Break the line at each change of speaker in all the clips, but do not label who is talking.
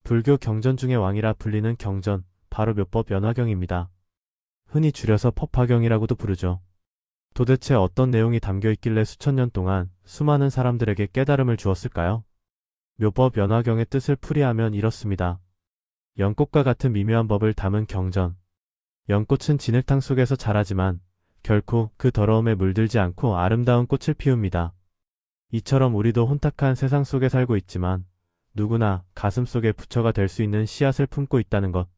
불교 경전 중의 왕이라 불리는 경전, 바로 묘법 연화경입니다. 흔히 줄여서 법화경이라고도 부르죠. 도대체 어떤 내용이 담겨 있길래 수천 년 동안 수많은 사람들에게 깨달음을 주었을까요? 묘법 연화경의 뜻을 풀이하면 이렇습니다. 연꽃과 같은 미묘한 법을 담은 경전. 연꽃은 진흙탕 속에서 자라지만 결코 그 더러움에 물들지 않고 아름다운 꽃을 피웁니다. 이처럼 우리도 혼탁한 세상 속에 살고 있지만 누구나 가슴속에 부처가 될 수 있는 씨앗을 품고 있다는 것.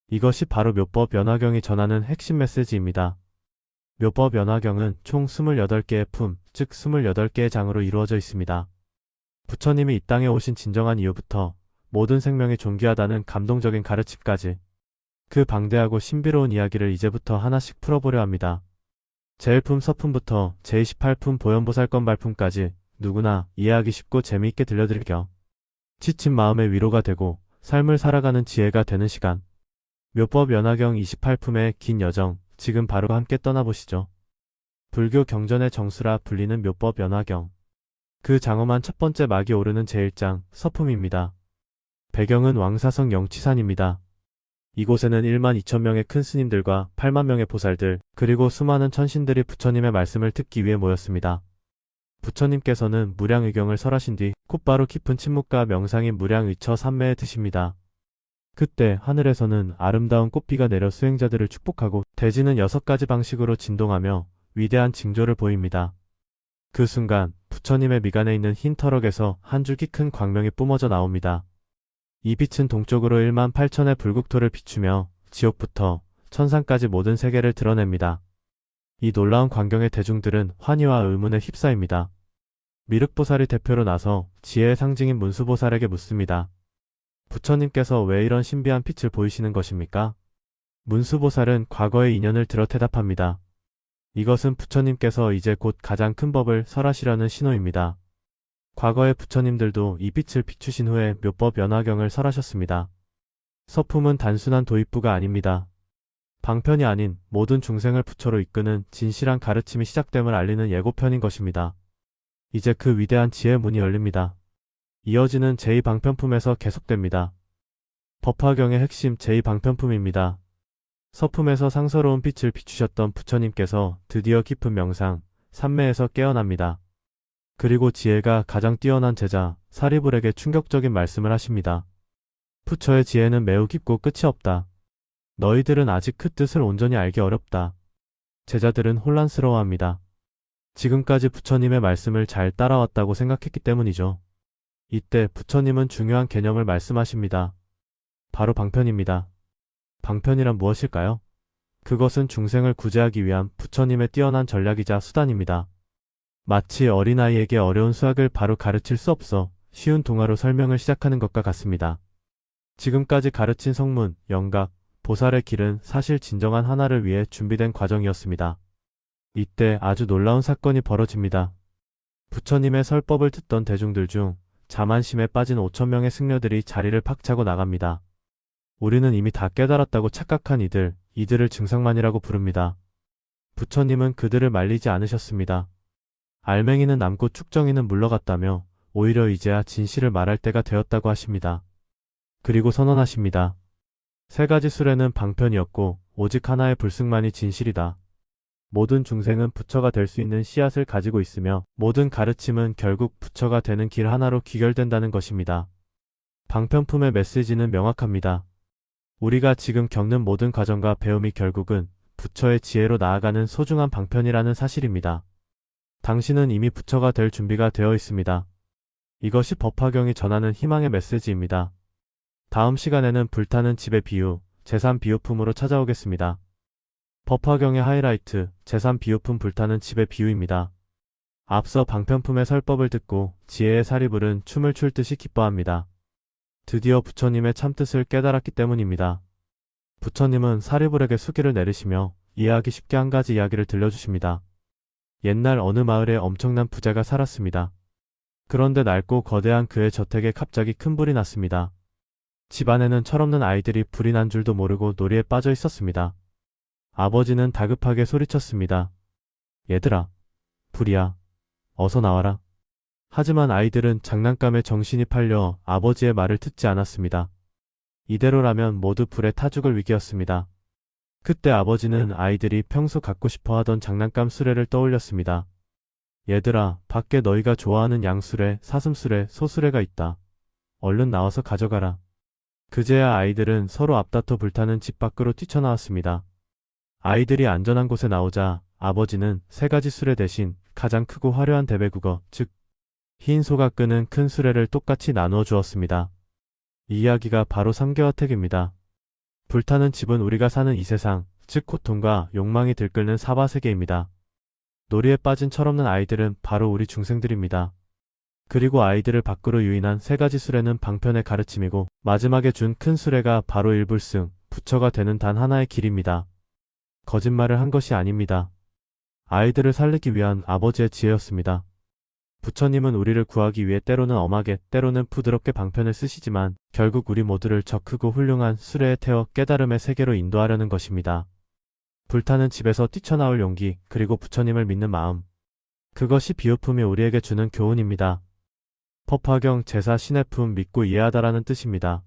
이것이 바로 묘법 연화경이 전하는 핵심 메시지입니다. 묘법 연화경은 총 28개의 품, 즉 28개의 장으로 이루어져 있습니다. 부처님이 이 땅에 오신 진정한 이유부터 모든 생명이 존귀하다는 감동적인 가르침까지 그 방대하고 신비로운 이야기를 이제부터 하나씩 풀어보려 합니다. 제1품 서품부터 제28품 보현보살권 발품까지 누구나 이해하기 쉽고 재미있게 들려드릴 겸 지친 마음의 위로가 되고 삶을 살아가는 지혜가 되는 시간. 묘법 연화경 28품의 긴 여정, 지금 바로 함께 떠나보시죠. 불교 경전의 정수라 불리는 묘법 연화경. 그 장엄한 첫 번째 막이 오르는 제1장, 서품입니다. 배경은 왕사성 영취산입니다. 이곳에는 1만 2천 명의 큰 스님들과 8만 명의 보살들, 그리고 수많은 천신들이 부처님의 말씀을 듣기 위해 모였습니다. 부처님께서는 무량의경을 설하신 뒤 곧바로 깊은 침묵과 명상인 무량의처 삼매에 드십니다. 그때 하늘에서는 아름다운 꽃비가 내려 수행자들을 축복하고 대지는 6가지 방식으로 진동하며 위대한 징조를 보입니다. 그 순간 부처님의 미간에 있는 흰 터럭에서 한 줄기 큰 광명이 뿜어져 나옵니다. 이 빛은 동쪽으로 1만 8천의 불국토를 비추며 지옥부터 천상까지 모든 세계를 드러냅니다. 이 놀라운 광경에 대중들은 환희와 의문에 휩싸입니다. 미륵보살이 대표로 나서 지혜의 상징인 문수보살에게 묻습니다. 부처님께서 왜 이런 신비한 빛을 보이시는 것입니까? 문수보살은 과거의 인연을 들어 대답합니다. 이것은 부처님께서 이제 곧 가장 큰 법을 설하시려는 신호입니다. 과거의 부처님들도 이 빛을 비추신 후에 묘법 연화경을 설하셨습니다. 서품은 단순한 도입부가 아닙니다. 방편이 아닌 모든 중생을 부처로 이끄는 진실한 가르침이 시작됨을 알리는 예고편인 것입니다. 이제 그 위대한 지혜의 문이 열립니다. 이어지는 제2방편품에서 계속됩니다. 법화경의 핵심 제2방편품입니다. 서품에서 상서로운 빛을 비추셨던 부처님께서 드디어 깊은 명상, 삼매에서 깨어납니다. 그리고 지혜가 가장 뛰어난 제자 사리불에게 충격적인 말씀을 하십니다. 부처의 지혜는 매우 깊고 끝이 없다. 너희들은 아직 그 뜻을 온전히 알기 어렵다. 제자들은 혼란스러워합니다. 지금까지 부처님의 말씀을 잘 따라왔다고 생각했기 때문이죠. 이때 부처님은 중요한 개념을 말씀하십니다. 바로 방편입니다. 방편이란 무엇일까요? 그것은 중생을 구제하기 위한 부처님의 뛰어난 전략이자 수단입니다. 마치 어린아이에게 어려운 수학을 바로 가르칠 수 없어 쉬운 동화로 설명을 시작하는 것과 같습니다. 지금까지 가르친 성문, 영각, 보살의 길은 사실 진정한 하나를 위해 준비된 과정이었습니다. 이때 아주 놀라운 사건이 벌어집니다. 부처님의 설법을 듣던 대중들 중 자만심에 빠진 5천 명의 승려들이 자리를 팍 차고 나갑니다. 우리는 이미 다 깨달았다고 착각한 이들을 증상만이라고 부릅니다. 부처님은 그들을 말리지 않으셨습니다. 알맹이는 남고 축정이는 물러갔다며 오히려 이제야 진실을 말할 때가 되었다고 하십니다. 그리고 선언하십니다. 3가지 수레는 방편이었고 오직 하나의 불승만이 진실이다. 모든 중생은 부처가 될 수 있는 씨앗을 가지고 있으며 모든 가르침은 결국 부처가 되는 길 하나로 귀결된다는 것입니다. 방편품의 메시지는 명확합니다. 우리가 지금 겪는 모든 과정과 배움이 결국은 부처의 지혜로 나아가는 소중한 방편이라는 사실입니다. 당신은 이미 부처가 될 준비가 되어 있습니다. 이것이 법화경이 전하는 희망의 메시지입니다. 다음 시간에는 불타는 집의 비유, 제3비유품으로 찾아오겠습니다. 법화경의 하이라이트, 제3비유품 불타는 집의 비유입니다. 앞서 방편품의 설법을 듣고 지혜의 사리불은 춤을 출 듯이 기뻐합니다. 드디어 부처님의 참뜻을 깨달았기 때문입니다. 부처님은 사리불에게 수기를 내리시며 이해하기 쉽게 한 가지 이야기를 들려주십니다. 옛날 어느 마을에 엄청난 부자가 살았습니다. 그런데 낡고 거대한 그의 저택에 갑자기 큰 불이 났습니다. 집안에는 철없는 아이들이 불이 난 줄도 모르고 놀이에 빠져 있었습니다. 아버지는 다급하게 소리쳤습니다. 얘들아, 불이야. 어서 나와라. 하지만 아이들은 장난감에 정신이 팔려 아버지의 말을 듣지 않았습니다. 이대로라면 모두 불에 타 죽을 위기였습니다. 그때 아버지는 아이들이 평소 갖고 싶어 하던 장난감 수레를 떠올렸습니다. 얘들아, 밖에 너희가 좋아하는 양수레, 사슴수레, 소수레가 있다. 얼른 나와서 가져가라. 그제야 아이들은 서로 앞다퉈 불타는 집 밖으로 뛰쳐나왔습니다. 아이들이 안전한 곳에 나오자 아버지는 세 가지 수레 대신 가장 크고 화려한 대배국어, 즉 흰 소가 끄는 큰 수레를 똑같이 나누어 주었습니다. 이 이야기가 바로 3개월 택입니다. 불타는 집은 우리가 사는 이 세상, 즉 고통과 욕망이 들끓는 사바세계입니다. 놀이에 빠진 철없는 아이들은 바로 우리 중생들입니다. 그리고 아이들을 밖으로 유인한 세 가지 수레는 방편의 가르침이고 마지막에 준 큰 수레가 바로 일불승, 부처가 되는 단 하나의 길입니다. 거짓말을 한 것이 아닙니다. 아이들을 살리기 위한 아버지의 지혜였습니다. 부처님은 우리를 구하기 위해 때로는 엄하게, 때로는 부드럽게 방편을 쓰시지만 결국 우리 모두를 저 크고 훌륭한 수레에 태워 깨달음의 세계로 인도하려는 것입니다. 불타는 집에서 뛰쳐나올 용기, 그리고 부처님을 믿는 마음. 그것이 비유품이 우리에게 주는 교훈입니다. 법화경 제사 신해품 믿고 이해하다라는 뜻입니다.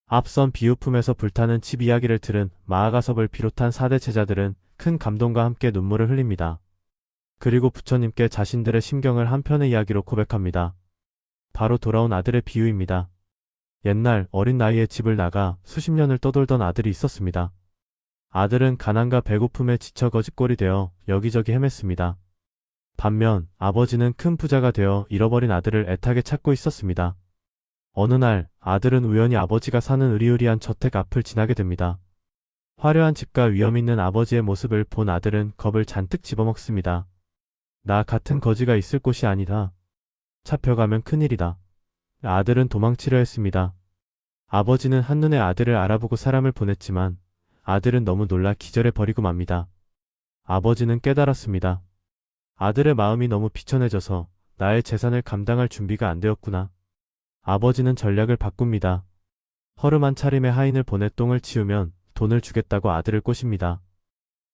앞선 비유품에서 불타는 집 이야기를 들은 마하가섭을 비롯한 4대 제자들은 큰 감동과 함께 눈물을 흘립니다. 그리고 부처님께 자신들의 심경을 한 편의 이야기로 고백합니다. 바로 돌아온 아들의 비유입니다. 옛날 어린 나이에 집을 나가 수십 년을 떠돌던 아들이 있었습니다. 아들은 가난과 배고픔에 지쳐 거지꼴이 되어 여기저기 헤맸습니다. 반면 아버지는 큰 부자가 되어 잃어버린 아들을 애타게 찾고 있었습니다. 어느 날 아들은 우연히 아버지가 사는 으리으리한 저택 앞을 지나게 됩니다. 화려한 집과 위험 있는 아버지의 모습을 본 아들은 겁을 잔뜩 집어먹습니다. 나 같은 거지가 있을 곳이 아니다. 잡혀가면 큰일이다. 아들은 도망치려 했습니다. 아버지는 한눈에 아들을 알아보고 사람을 보냈지만 아들은 너무 놀라 기절해 버리고 맙니다. 아버지는 깨달았습니다. 아들의 마음이 너무 비천해져서 나의 재산을 감당할 준비가 안 되었구나. 아버지는 전략을 바꿉니다. 허름한 차림의 하인을 보내 똥을 치우면 돈을 주겠다고 아들을 꼬십니다.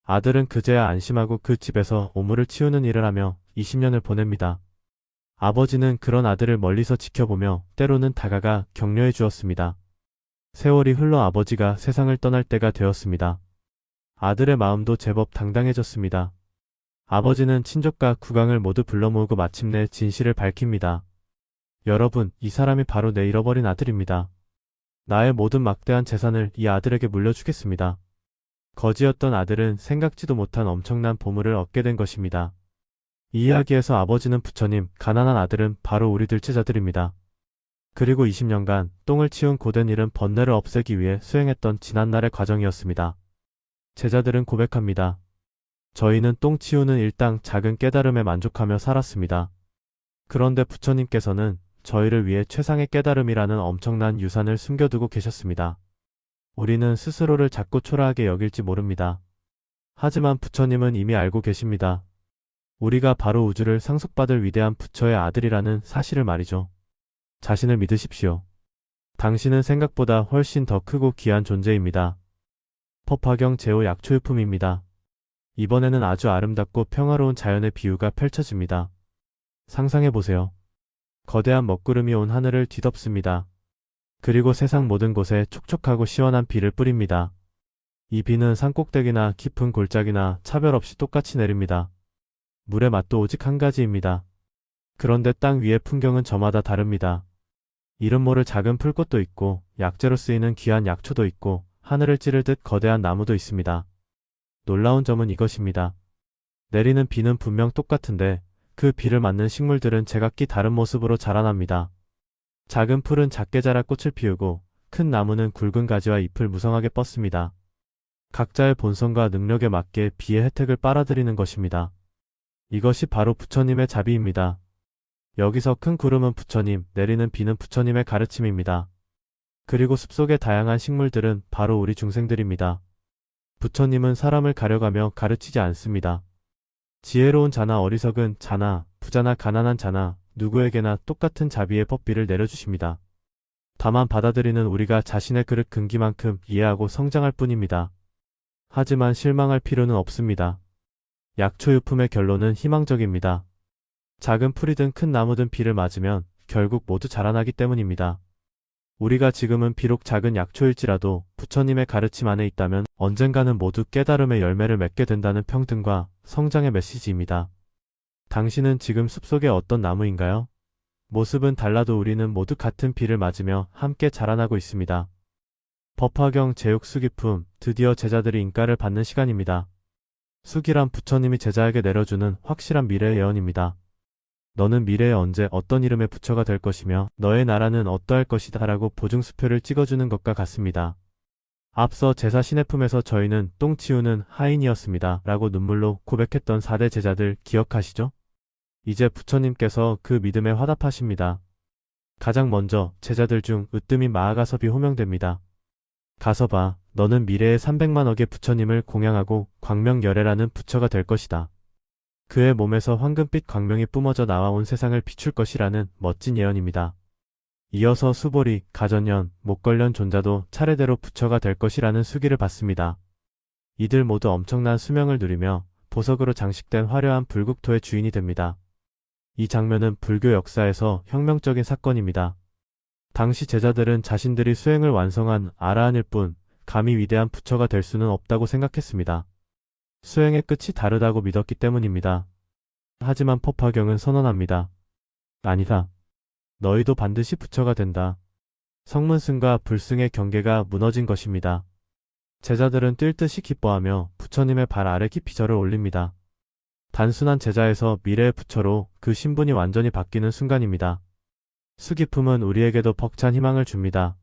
아들은 그제야 안심하고 그 집에서 오물을 치우는 일을 하며 20년을 보냅니다. 아버지는 그런 아들을 멀리서 지켜보며 때로는 다가가 격려해 주었습니다. 세월이 흘러 아버지가 세상을 떠날 때가 되었습니다. 아들의 마음도 제법 당당해졌습니다. 아버지는 친족과 국왕을 모두 불러 모으고 마침내 진실을 밝힙니다. 여러분, 이 사람이 바로 내 잃어버린 아들입니다. 나의 모든 막대한 재산을 이 아들에게 물려주겠습니다. 거지였던 아들은 생각지도 못한 엄청난 보물을 얻게 된 것입니다. 이 이야기에서 아버지는 부처님, 가난한 아들은 바로 우리들 제자들입니다. 그리고 20년간 똥을 치운 고된 일은 번뇌를 없애기 위해 수행했던 지난날의 과정이었습니다. 제자들은 고백합니다. 저희는 똥 치우는 일당 작은 깨달음에 만족하며 살았습니다. 그런데 부처님께서는 저희를 위해 최상의 깨달음이라는 엄청난 유산을 숨겨두고 계셨습니다. 우리는 스스로를 작고 초라하게 여길지 모릅니다. 하지만 부처님은 이미 알고 계십니다. 우리가 바로 우주를 상속받을 위대한 부처의 아들이라는 사실을 말이죠. 자신을 믿으십시오. 당신은 생각보다 훨씬 더 크고 귀한 존재입니다. 법화경 제5 약초유품입니다. 이번에는 아주 아름답고 평화로운 자연의 비유가 펼쳐집니다. 상상해보세요. 거대한 먹구름이 온 하늘을 뒤덮습니다. 그리고 세상 모든 곳에 촉촉하고 시원한 비를 뿌립니다. 이 비는 산꼭대기나 깊은 골짜기나 차별 없이 똑같이 내립니다. 물의 맛도 오직 한 가지입니다. 그런데 땅 위의 풍경은 저마다 다릅니다. 이름 모를 작은 풀꽃도 있고 약재로 쓰이는 귀한 약초도 있고 하늘을 찌를 듯 거대한 나무도 있습니다. 놀라운 점은 이것입니다. 내리는 비는 분명 똑같은데 그 비를 맞는 식물들은 제각기 다른 모습으로 자라납니다. 작은 풀은 작게 자라 꽃을 피우고 큰 나무는 굵은 가지와 잎을 무성하게 뻗습니다. 각자의 본성과 능력에 맞게 비의 혜택을 빨아들이는 것입니다. 이것이 바로 부처님의 자비입니다. 여기서 큰 구름은 부처님, 내리는 비는 부처님의 가르침입니다. 그리고 숲속의 다양한 식물들은 바로 우리 중생들입니다. 부처님은 사람을 가려가며 가르치지 않습니다. 지혜로운 자나 어리석은 자나 부자나 가난한 자나 누구에게나 똑같은 자비의 법비를 내려주십니다. 다만 받아들이는 우리가 자신의 그릇 근기만큼 이해하고 성장할 뿐입니다. 하지만 실망할 필요는 없습니다. 약초유품의 결론은 희망적입니다. 작은 풀이든 큰 나무든 비를 맞으면 결국 모두 자라나기 때문입니다. 우리가 지금은 비록 작은 약초일지라도 부처님의 가르침 안에 있다면 언젠가는 모두 깨달음의 열매를 맺게 된다는 평등과 성장의 메시지입니다. 당신은 지금 숲속의 어떤 나무인가요? 모습은 달라도 우리는 모두 같은 비를 맞으며 함께 자라나고 있습니다. 법화경 제육 수기품, 드디어 제자들이 인가를 받는 시간입니다. 수기란 부처님이 제자에게 내려주는 확실한 미래의 예언입니다. 너는 미래에 언제 어떤 이름의 부처가 될 것이며 너의 나라는 어떠할 것이다 라고 보증수표를 찍어주는 것과 같습니다. 앞서 제사 시내품에서 저희는 똥 치우는 하인이었습니다 라고 눈물로 고백했던 4대 제자들 기억하시죠? 이제 부처님께서 그 믿음에 화답하십니다. 가장 먼저 제자들 중 으뜸인 마하가섭이 호명됩니다. 가섭아, 너는 미래의 300만억의 부처님을 공양하고 광명열애라는 부처가 될 것이다. 그의 몸에서 황금빛 광명이 뿜어져 나와 온 세상을 비출 것이라는 멋진 예언입니다. 이어서 수보리, 가전년, 목걸련 존자도 차례대로 부처가 될 것이라는 수기를 받습니다. 이들 모두 엄청난 수명을 누리며 보석으로 장식된 화려한 불국토의 주인이 됩니다. 이 장면은 불교 역사에서 혁명적인 사건입니다. 당시 제자들은 자신들이 수행을 완성한 아라한일 뿐 감히 위대한 부처가 될 수는 없다고 생각했습니다. 수행의 끝이 다르다고 믿었기 때문입니다. 하지만 법화경은 선언합니다. 아니다. 너희도 반드시 부처가 된다. 성문승과 불승의 경계가 무너진 것입니다. 제자들은 뛸 듯이 기뻐하며 부처님의 발 아래 깊이 절을 올립니다. 단순한 제자에서 미래의 부처로 그 신분이 완전히 바뀌는 순간입니다. 수기품은 우리에게도 벅찬 희망을 줍니다.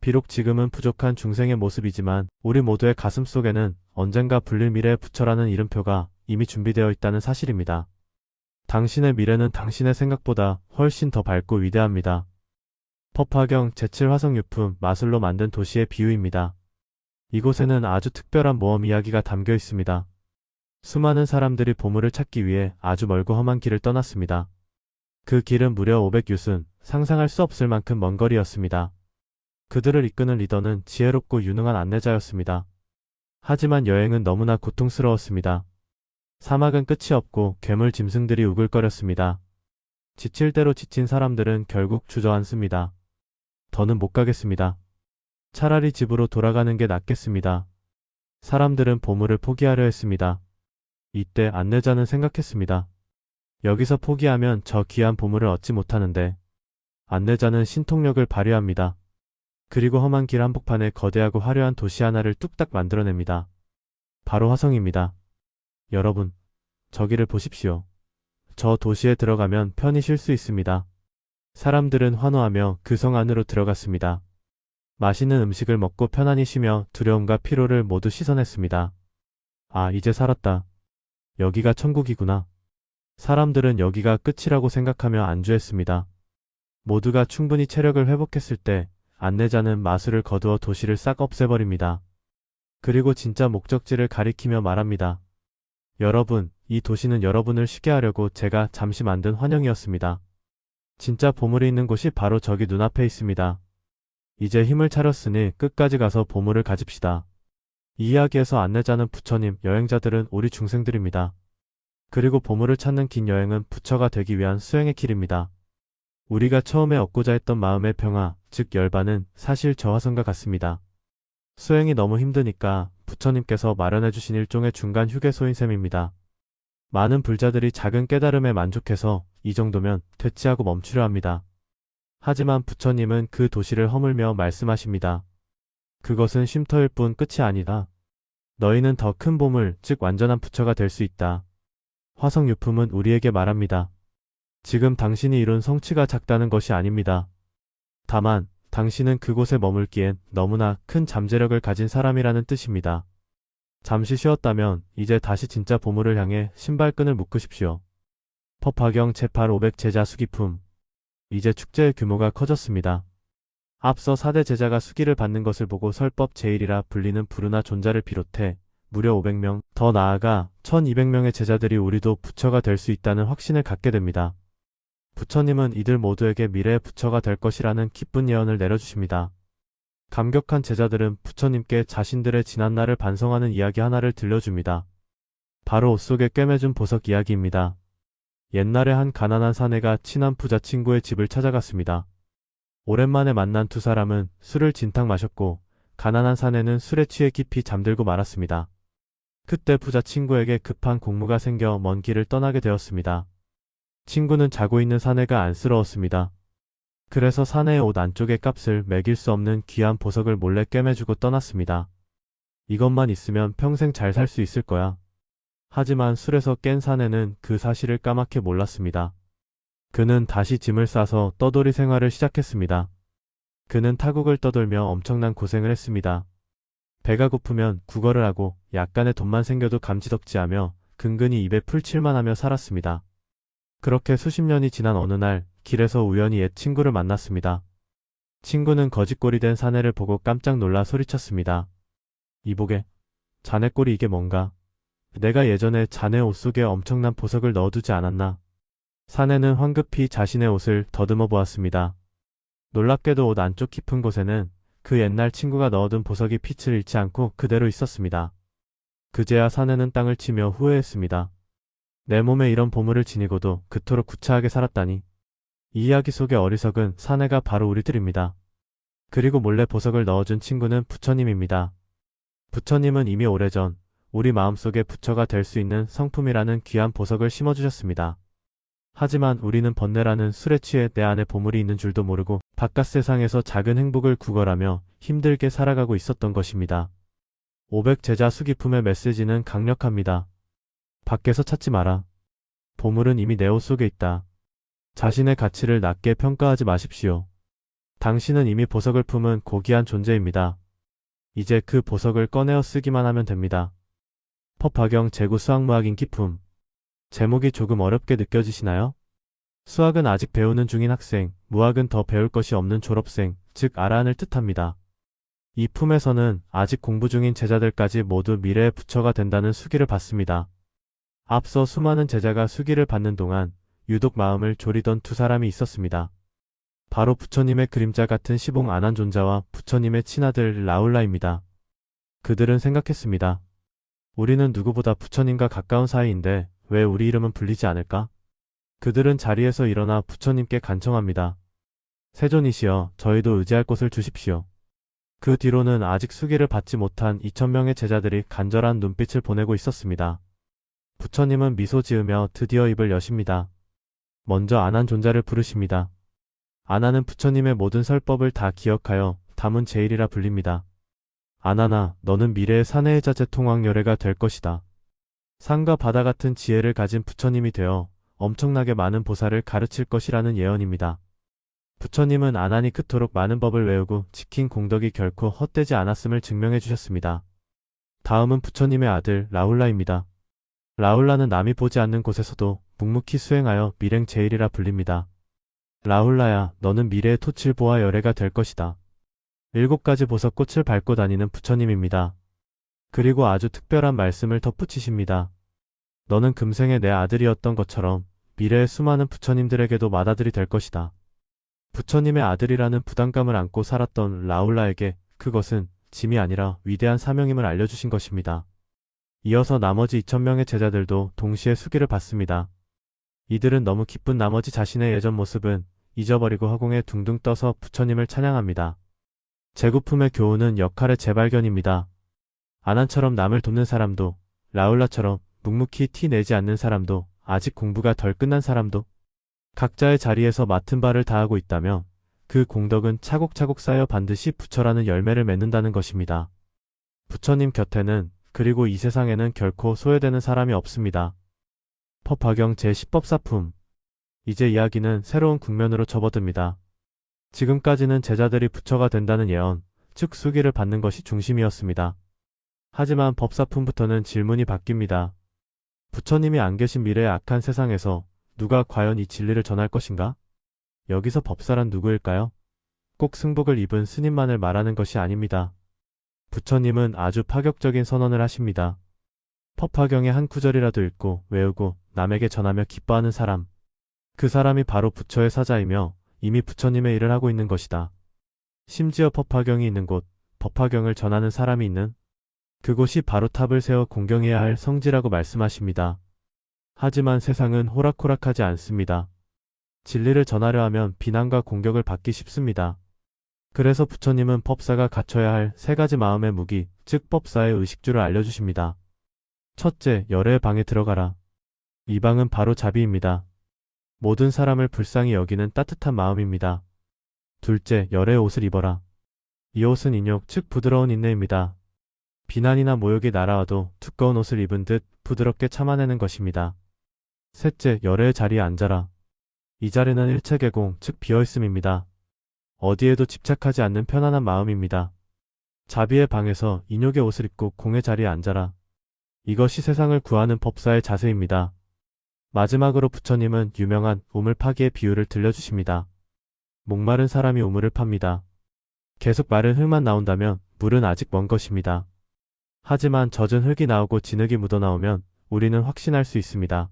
비록 지금은 부족한 중생의 모습이지만 우리 모두의 가슴 속에는 언젠가 불릴 미래의 부처라는 이름표가 이미 준비되어 있다는 사실입니다. 당신의 미래는 당신의 생각보다 훨씬 더 밝고 위대합니다. 법화경 제7화성유품 마술로 만든 도시의 비유입니다. 이곳에는 아주 특별한 모험 이야기가 담겨 있습니다. 수많은 사람들이 보물을 찾기 위해 아주 멀고 험한 길을 떠났습니다. 그 길은 무려 500유순, 상상할 수 없을 만큼 먼 거리였습니다. 그들을 이끄는 리더는 지혜롭고 유능한 안내자였습니다. 하지만 여행은 너무나 고통스러웠습니다. 사막은 끝이 없고 괴물 짐승들이 우글거렸습니다. 지칠 대로 지친 사람들은 결국 주저앉습니다. 더는 못 가겠습니다. 차라리 집으로 돌아가는 게 낫겠습니다. 사람들은 보물을 포기하려 했습니다. 이때 안내자는 생각했습니다. 여기서 포기하면 저 귀한 보물을 얻지 못하는데. 안내자는 신통력을 발휘합니다. 그리고 험한 길 한복판에 거대하고 화려한 도시 하나를 뚝딱 만들어냅니다. 바로 화성입니다. 여러분, 저기를 보십시오. 저 도시에 들어가면 편히 쉴 수 있습니다. 사람들은 환호하며 그 성 안으로 들어갔습니다. 맛있는 음식을 먹고 편안히 쉬며 두려움과 피로를 모두 씻어냈습니다. 아, 이제 살았다. 여기가 천국이구나. 사람들은 여기가 끝이라고 생각하며 안주했습니다. 모두가 충분히 체력을 회복했을 때 안내자는 마술을 거두어 도시를 싹 없애버립니다. 그리고 진짜 목적지를 가리키며 말합니다. 여러분, 이 도시는 여러분을 쉬게 하려고 제가 잠시 만든 환영이었습니다. 진짜 보물이 있는 곳이 바로 저기 눈앞에 있습니다. 이제 힘을 차렸으니 끝까지 가서 보물을 가집시다. 이 이야기에서 안내자는 부처님, 여행자들은 우리 중생들입니다. 그리고 보물을 찾는 긴 여행은 부처가 되기 위한 수행의 길입니다. 우리가 처음에 얻고자 했던 마음의 평화, 즉 열반은 사실 저 화성과 같습니다. 수행이 너무 힘드니까 부처님께서 마련해 주신 일종의 중간 휴게소인 셈입니다. 많은 불자들이 작은 깨달음에 만족해서 이 정도면 됐지 하고 멈추려 합니다. 하지만 부처님은 그 도시를 허물며 말씀하십니다. 그것은 쉼터일 뿐 끝이 아니다. 너희는 더 큰 보물, 즉 완전한 부처가 될 수 있다. 화성유품은 우리에게 말합니다. 지금 당신이 이룬 성취가 작다는 것이 아닙니다. 다만 당신은 그곳에 머물기엔 너무나 큰 잠재력을 가진 사람이라는 뜻입니다. 잠시 쉬었다면 이제 다시 진짜 보물을 향해 신발끈을 묶으십시오. 법화경 제8 500제자 수기품. 이제 축제의 규모가 커졌습니다. 앞서 4대 제자가 수기를 받는 것을 보고 설법 제1이라 불리는 부르나 존자를 비롯해 무려 500명, 더 나아가 1200명의 제자들이 우리도 부처가 될 수 있다는 확신을 갖게 됩니다. 부처님은 이들 모두에게 미래의 부처가 될 것이라는 기쁜 예언을 내려주십니다. 감격한 제자들은 부처님께 자신들의 지난날을 반성하는 이야기 하나를 들려줍니다. 바로 옷 속에 꿰매준 보석 이야기입니다. 옛날에 한 가난한 사내가 친한 부자 친구의 집을 찾아갔습니다. 오랜만에 만난 두 사람은 술을 진탕 마셨고 가난한 사내는 술에 취해 깊이 잠들고 말았습니다. 그때 부자 친구에게 급한 공무가 생겨 먼 길을 떠나게 되었습니다. 친구는 자고 있는 사내가 안쓰러웠습니다. 그래서 사내의 옷 안쪽의 값을 매길 수 없는 귀한 보석을 몰래 꿰매주고 떠났습니다. 이것만 있으면 평생 잘 살 수 있을 거야. 하지만 술에서 깬 사내는 그 사실을 까맣게 몰랐습니다. 그는 다시 짐을 싸서 떠돌이 생활을 시작했습니다. 그는 타국을 떠돌며 엄청난 고생을 했습니다. 배가 고프면 구걸을 하고 약간의 돈만 생겨도 감지덕지하며 근근히 입에 풀칠만 하며 살았습니다. 그렇게 수십 년이 지난 어느 날 길에서 우연히 옛 친구를 만났습니다. 친구는 거짓골이 된 사내를 보고 깜짝 놀라 소리쳤습니다. 이보게, 자네 꼴이 이게 뭔가? 내가 예전에 자네 옷 속에 엄청난 보석을 넣어두지 않았나? 사내는 황급히 자신의 옷을 더듬어 보았습니다. 놀랍게도 옷 안쪽 깊은 곳에는 그 옛날 친구가 넣어둔 보석이 빛을 잃지 않고 그대로 있었습니다. 그제야 사내는 땅을 치며 후회했습니다. 내 몸에 이런 보물을 지니고도 그토록 구차하게 살았다니. 이 이야기 속의 어리석은 사내가 바로 우리들입니다. 그리고 몰래 보석을 넣어준 친구는 부처님입니다. 부처님은 이미 오래전 우리 마음속에 부처가 될 수 있는 성품이라는 귀한 보석을 심어주셨습니다. 하지만 우리는 번뇌라는 술에 취해 내 안에 보물이 있는 줄도 모르고 바깥 세상에서 작은 행복을 구걸하며 힘들게 살아가고 있었던 것입니다. 500제자 수기품의 메시지는 강력합니다. 밖에서 찾지 마라. 보물은 이미 내 옷 속에 있다. 자신의 가치를 낮게 평가하지 마십시오. 당신은 이미 보석을 품은 고귀한 존재입니다. 이제 그 보석을 꺼내어 쓰기만 하면 됩니다. 법화경 제구 수학무학 인기품. 제목이 조금 어렵게 느껴지시나요? 수학은 아직 배우는 중인 학생, 무학은 더 배울 것이 없는 졸업생, 즉 아란을 뜻합니다. 이 품에서는 아직 공부 중인 제자들까지 모두 미래의 부처가 된다는 수기를 받습니다. 앞서 수많은 제자가 수기를 받는 동안 유독 마음을 졸이던 두 사람이 있었습니다. 바로 부처님의 그림자 같은 시봉 아난존자와 부처님의 친아들 라울라입니다. 그들은 생각했습니다. 우리는 누구보다 부처님과 가까운 사이인데 왜 우리 이름은 불리지 않을까? 그들은 자리에서 일어나 부처님께 간청합니다. 세존이시여, 저희도 의지할 곳을 주십시오. 그 뒤로는 아직 수기를 받지 못한 2000명의 제자들이 간절한 눈빛을 보내고 있었습니다. 부처님은 미소 지으며 드디어 입을 여십니다. 먼저 아난존자를 부르십니다. 아난은 부처님의 모든 설법을 다 기억하여 다문 제일이라 불립니다. 아난아, 너는 미래의 사내의 자제 통왕열애가 될 것이다. 산과 바다 같은 지혜를 가진 부처님이 되어 엄청나게 많은 보살을 가르칠 것이라는 예언입니다. 부처님은 아난이 그토록 많은 법을 외우고 지킨 공덕이 결코 헛되지 않았음을 증명해 주셨습니다. 다음은 부처님의 아들 라울라입니다. 라울라는 남이 보지 않는 곳에서도 묵묵히 수행하여 밀행 제일이라 불립니다. 라울라야, 너는 미래의 토칠보아 열애가 될 것이다. 7가지 보석꽃을 밟고 다니는 부처님입니다. 그리고 아주 특별한 말씀을 덧붙이십니다. 너는 금생에 내 아들이었던 것처럼 미래의 수많은 부처님들에게도 맏아들이 될 것이다. 부처님의 아들이라는 부담감을 안고 살았던 라울라에게 그것은 짐이 아니라 위대한 사명임을 알려주신 것입니다. 이어서 나머지 2000명의 제자들도 동시에 수기를 받습니다. 이들은 너무 기쁜 나머지 자신의 예전 모습은 잊어버리고 허공에 둥둥 떠서 부처님을 찬양합니다. 제구품의 교훈은 역할의 재발견입니다. 아난처럼 남을 돕는 사람도, 라울라처럼 묵묵히 티 내지 않는 사람도, 아직 공부가 덜 끝난 사람도 각자의 자리에서 맡은 바를 다하고 있다면 그 공덕은 차곡차곡 쌓여 반드시 부처라는 열매를 맺는다는 것입니다. 부처님 곁에는, 그리고 이 세상에는 결코 소외되는 사람이 없습니다. 법화경 제10법사품. 이제 이야기는 새로운 국면으로 접어듭니다. 지금까지는 제자들이 부처가 된다는 예언, 즉 수기를 받는 것이 중심이었습니다. 하지만 법사품부터는 질문이 바뀝니다. 부처님이 안 계신 미래의 악한 세상에서 누가 과연 이 진리를 전할 것인가? 여기서 법사란 누구일까요? 꼭 승복을 입은 스님만을 말하는 것이 아닙니다. 부처님은 아주 파격적인 선언을 하십니다. 법화경의 한 구절이라도 읽고 외우고 남에게 전하며 기뻐하는 사람. 그 사람이 바로 부처의 사자이며 이미 부처님의 일을 하고 있는 것이다. 심지어 법화경이 있는 곳, 법화경을 전하는 사람이 있는 그곳이 바로 탑을 세워 공경해야 할 성지라고 말씀하십니다. 하지만 세상은 호락호락하지 않습니다. 진리를 전하려 하면 비난과 공격을 받기 쉽습니다. 그래서 부처님은 법사가 갖춰야 할 세 가지 마음의 무기, 즉 법사의 의식주를 알려주십니다. 첫째, 열애의 방에 들어가라. 이 방은 바로 자비입니다. 모든 사람을 불쌍히 여기는 따뜻한 마음입니다. 둘째, 열애의 옷을 입어라. 이 옷은 인욕, 즉 부드러운 인내입니다. 비난이나 모욕이 날아와도 두꺼운 옷을 입은 듯 부드럽게 참아내는 것입니다. 셋째, 열애의 자리에 앉아라. 이 자리는 일체개공, 즉 비어있음입니다. 어디에도 집착하지 않는 편안한 마음입니다. 자비의 방에서 인욕의 옷을 입고 공의 자리에 앉아라. 이것이 세상을 구하는 법사의 자세입니다. 마지막으로 부처님은 유명한 우물 파기의 비유를 들려주십니다. 목마른 사람이 우물을 팝니다. 계속 마른 흙만 나온다면 물은 아직 먼 것입니다. 하지만 젖은 흙이 나오고 진흙이 묻어나오면 우리는 확신할 수 있습니다.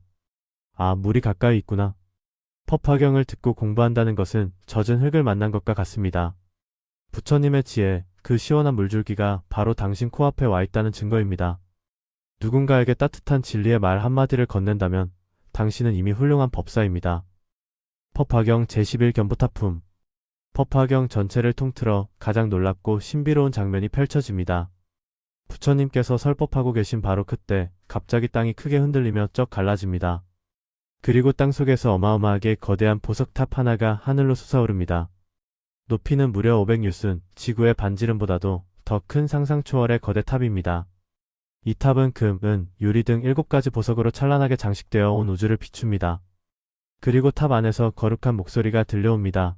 아, 물이 가까이 있구나. 법화경을 듣고 공부한다는 것은 젖은 흙을 만난 것과 같습니다. 부처님의 지혜, 그 시원한 물줄기가 바로 당신 코앞에 와 있다는 증거입니다. 누군가에게 따뜻한 진리의 말 한마디를 건넨다면 당신은 이미 훌륭한 법사입니다. 법화경 제11견부타품. 법화경 전체를 통틀어 가장 놀랍고 신비로운 장면이 펼쳐집니다. 부처님께서 설법하고 계신 바로 그때 갑자기 땅이 크게 흔들리며 쩍 갈라집니다. 그리고 땅속에서 어마어마하게 거대한 보석탑 하나가 하늘로 솟아오릅니다. 높이는 무려 500유순, 지구의 반지름보다도 더 큰 상상 초월의 거대 탑입니다. 이 탑은 금, 은, 유리 등 7가지 보석으로 찬란하게 장식되어 온 우주를 비춥니다. 그리고 탑 안에서 거룩한 목소리가 들려옵니다.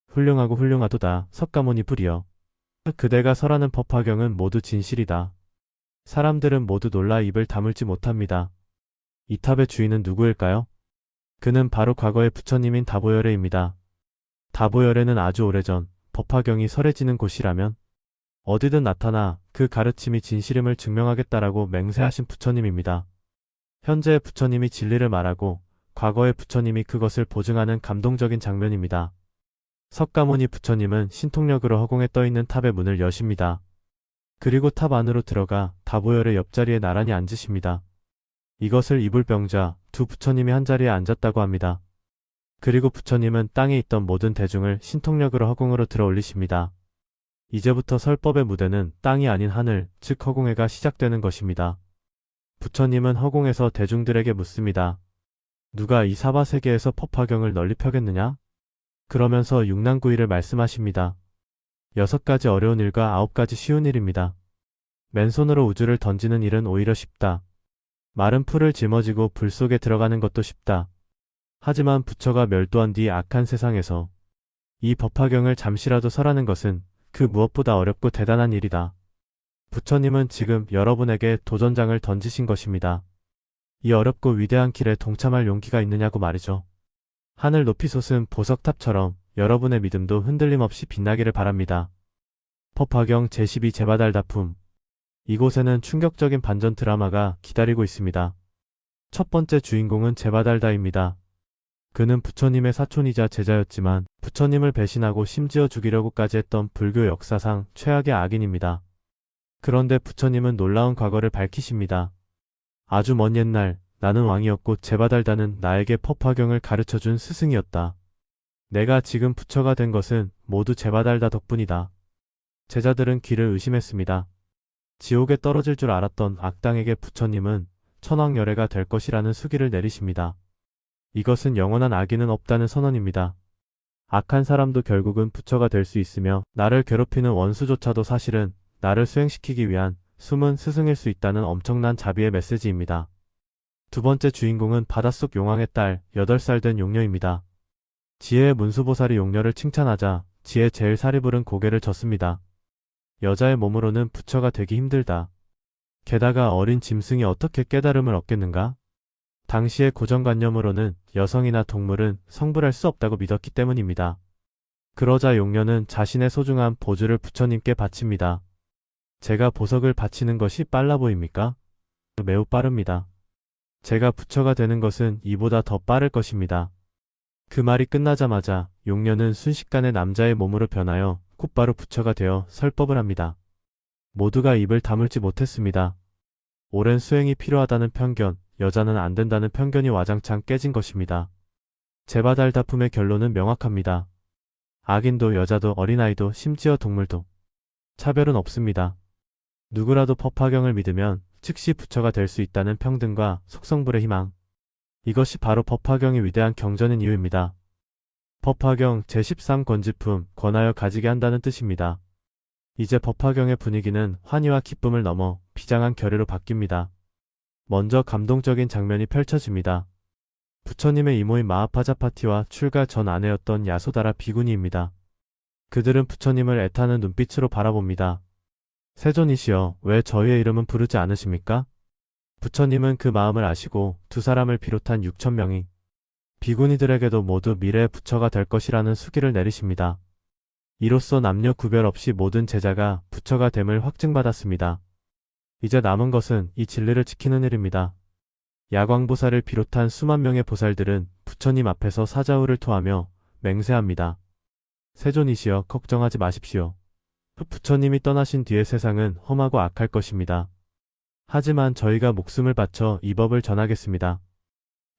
훌륭하고 훌륭하도다, 석가모니 불이여. 그대가 설하는 법화경은 모두 진실이다. 사람들은 모두 놀라 입을 다물지 못합니다. 이 탑의 주인은 누구일까요? 그는 바로 과거의 부처님인 다보열애입니다. 다보열애는 아주 오래전 법화경이 설해지는 곳이라면 어디든 나타나 그 가르침이 진실임을 증명하겠다라고 맹세하신 부처님입니다. 현재의 부처님이 진리를 말하고 과거의 부처님이 그것을 보증하는 감동적인 장면입니다. 석가모니 부처님은 신통력으로 허공에 떠있는 탑의 문을 여십니다. 그리고 탑 안으로 들어가 다보열의 옆자리에 나란히 앉으십니다. 이것을 이불병자, 두 부처님이 한자리에 앉았다고 합니다. 그리고 부처님은 땅에 있던 모든 대중을 신통력으로 허공으로 들어 올리십니다. 이제부터 설법의 무대는 땅이 아닌 하늘, 즉 허공에가 시작되는 것입니다. 부처님은 허공에서 대중들에게 묻습니다. 누가 이 사바세계에서 법화경을 널리 펴겠느냐? 그러면서 육난구이를 말씀하십니다. 6가지 어려운 일과 9가지 쉬운 일입니다. 맨손으로 우주를 던지는 일은 오히려 쉽다. 마른 풀을 짊어지고 불 속에 들어가는 것도 쉽다. 하지만 부처가 멸도한 뒤 악한 세상에서 이 법화경을 잠시라도 설하는 것은 그 무엇보다 어렵고 대단한 일이다. 부처님은 지금 여러분에게 도전장을 던지신 것입니다. 이 어렵고 위대한 길에 동참할 용기가 있느냐고 말이죠. 하늘 높이 솟은 보석탑처럼 여러분의 믿음도 흔들림 없이 빛나기를 바랍니다. 법화경 제12 제바달다품. 이곳에는 충격적인 반전 드라마가 기다리고 있습니다. 첫 번째 주인공은 제바달다입니다. 그는 부처님의 사촌이자 제자였지만 부처님을 배신하고 심지어 죽이려고까지 했던 불교 역사상 최악의 악인입니다. 그런데 부처님은 놀라운 과거를 밝히십니다. 아주 먼 옛날 나는 왕이었고 제바달다는 나에게 법화경을 가르쳐준 스승이었다. 내가 지금 부처가 된 것은 모두 제바달다 덕분이다. 제자들은 귀를 의심했습니다. 지옥에 떨어질 줄 알았던 악당에게 부처님은 천왕열애가 될 것이라는 수기를 내리십니다. 이것은 영원한 악인은 없다는 선언입니다. 악한 사람도 결국은 부처가 될 수 있으며 나를 괴롭히는 원수조차도 사실은 나를 수행시키기 위한 숨은 스승일 수 있다는 엄청난 자비의 메시지입니다. 두 번째 주인공은 바닷속 용왕의 딸 8살 된 용녀입니다. 지혜의 문수보살이 용녀를 칭찬하자 지혜 제일 살이 부른 고개를 젓습니다. 여자의 몸으로는 부처가 되기 힘들다. 게다가 어린 짐승이 어떻게 깨달음을 얻겠는가? 당시의 고정관념으로는 여성이나 동물은 성불할 수 없다고 믿었기 때문입니다. 그러자 용녀는 자신의 소중한 보주를 부처님께 바칩니다. 제가 보석을 바치는 것이 빨라 보입니까? 매우 빠릅니다. 제가 부처가 되는 것은 이보다 더 빠를 것입니다. 그 말이 끝나자마자 용녀는 순식간에 남자의 몸으로 변하여 곧바로 부처가 되어 설법을 합니다. 모두가 입을 다물지 못했습니다. 오랜 수행이 필요하다는 편견, 여자는 안 된다는 편견이 와장창 깨진 것입니다. 제바달다품의 결론은 명확합니다. 악인도 여자도 어린아이도 심지어 동물도 차별은 없습니다. 누구라도 법화경을 믿으면 즉시 부처가 될 수 있다는 평등과 속성불의 희망. 이것이 바로 법화경의 위대한 경전인 이유입니다. 법화경 제13권지품 권하여 가지게 한다는 뜻입니다. 이제 법화경의 분위기는 환희와 기쁨을 넘어 비장한 결의로 바뀝니다. 먼저 감동적인 장면이 펼쳐집니다. 부처님의 이모인 마하파자파티와 출가 전 아내였던 야소다라 비구니입니다. 그들은 부처님을 애타는 눈빛으로 바라봅니다. 세존이시여, 왜 저희의 이름은 부르지 않으십니까? 부처님은 그 마음을 아시고 두 사람을 비롯한 6,000명이 비구니들에게도 모두 미래의 부처가 될 것이라는 수기를 내리십니다. 이로써 남녀 구별 없이 모든 제자가 부처가 됨을 확증받았습니다. 이제 남은 것은 이 진리를 지키는 일입니다. 야광보살을 비롯한 수만 명의 보살들은 부처님 앞에서 사자후를 토하며 맹세합니다. 세존이시여, 걱정하지 마십시오. 부처님이 떠나신 뒤의 세상은 험하고 악할 것입니다. 하지만 저희가 목숨을 바쳐 이 법을 전하겠습니다.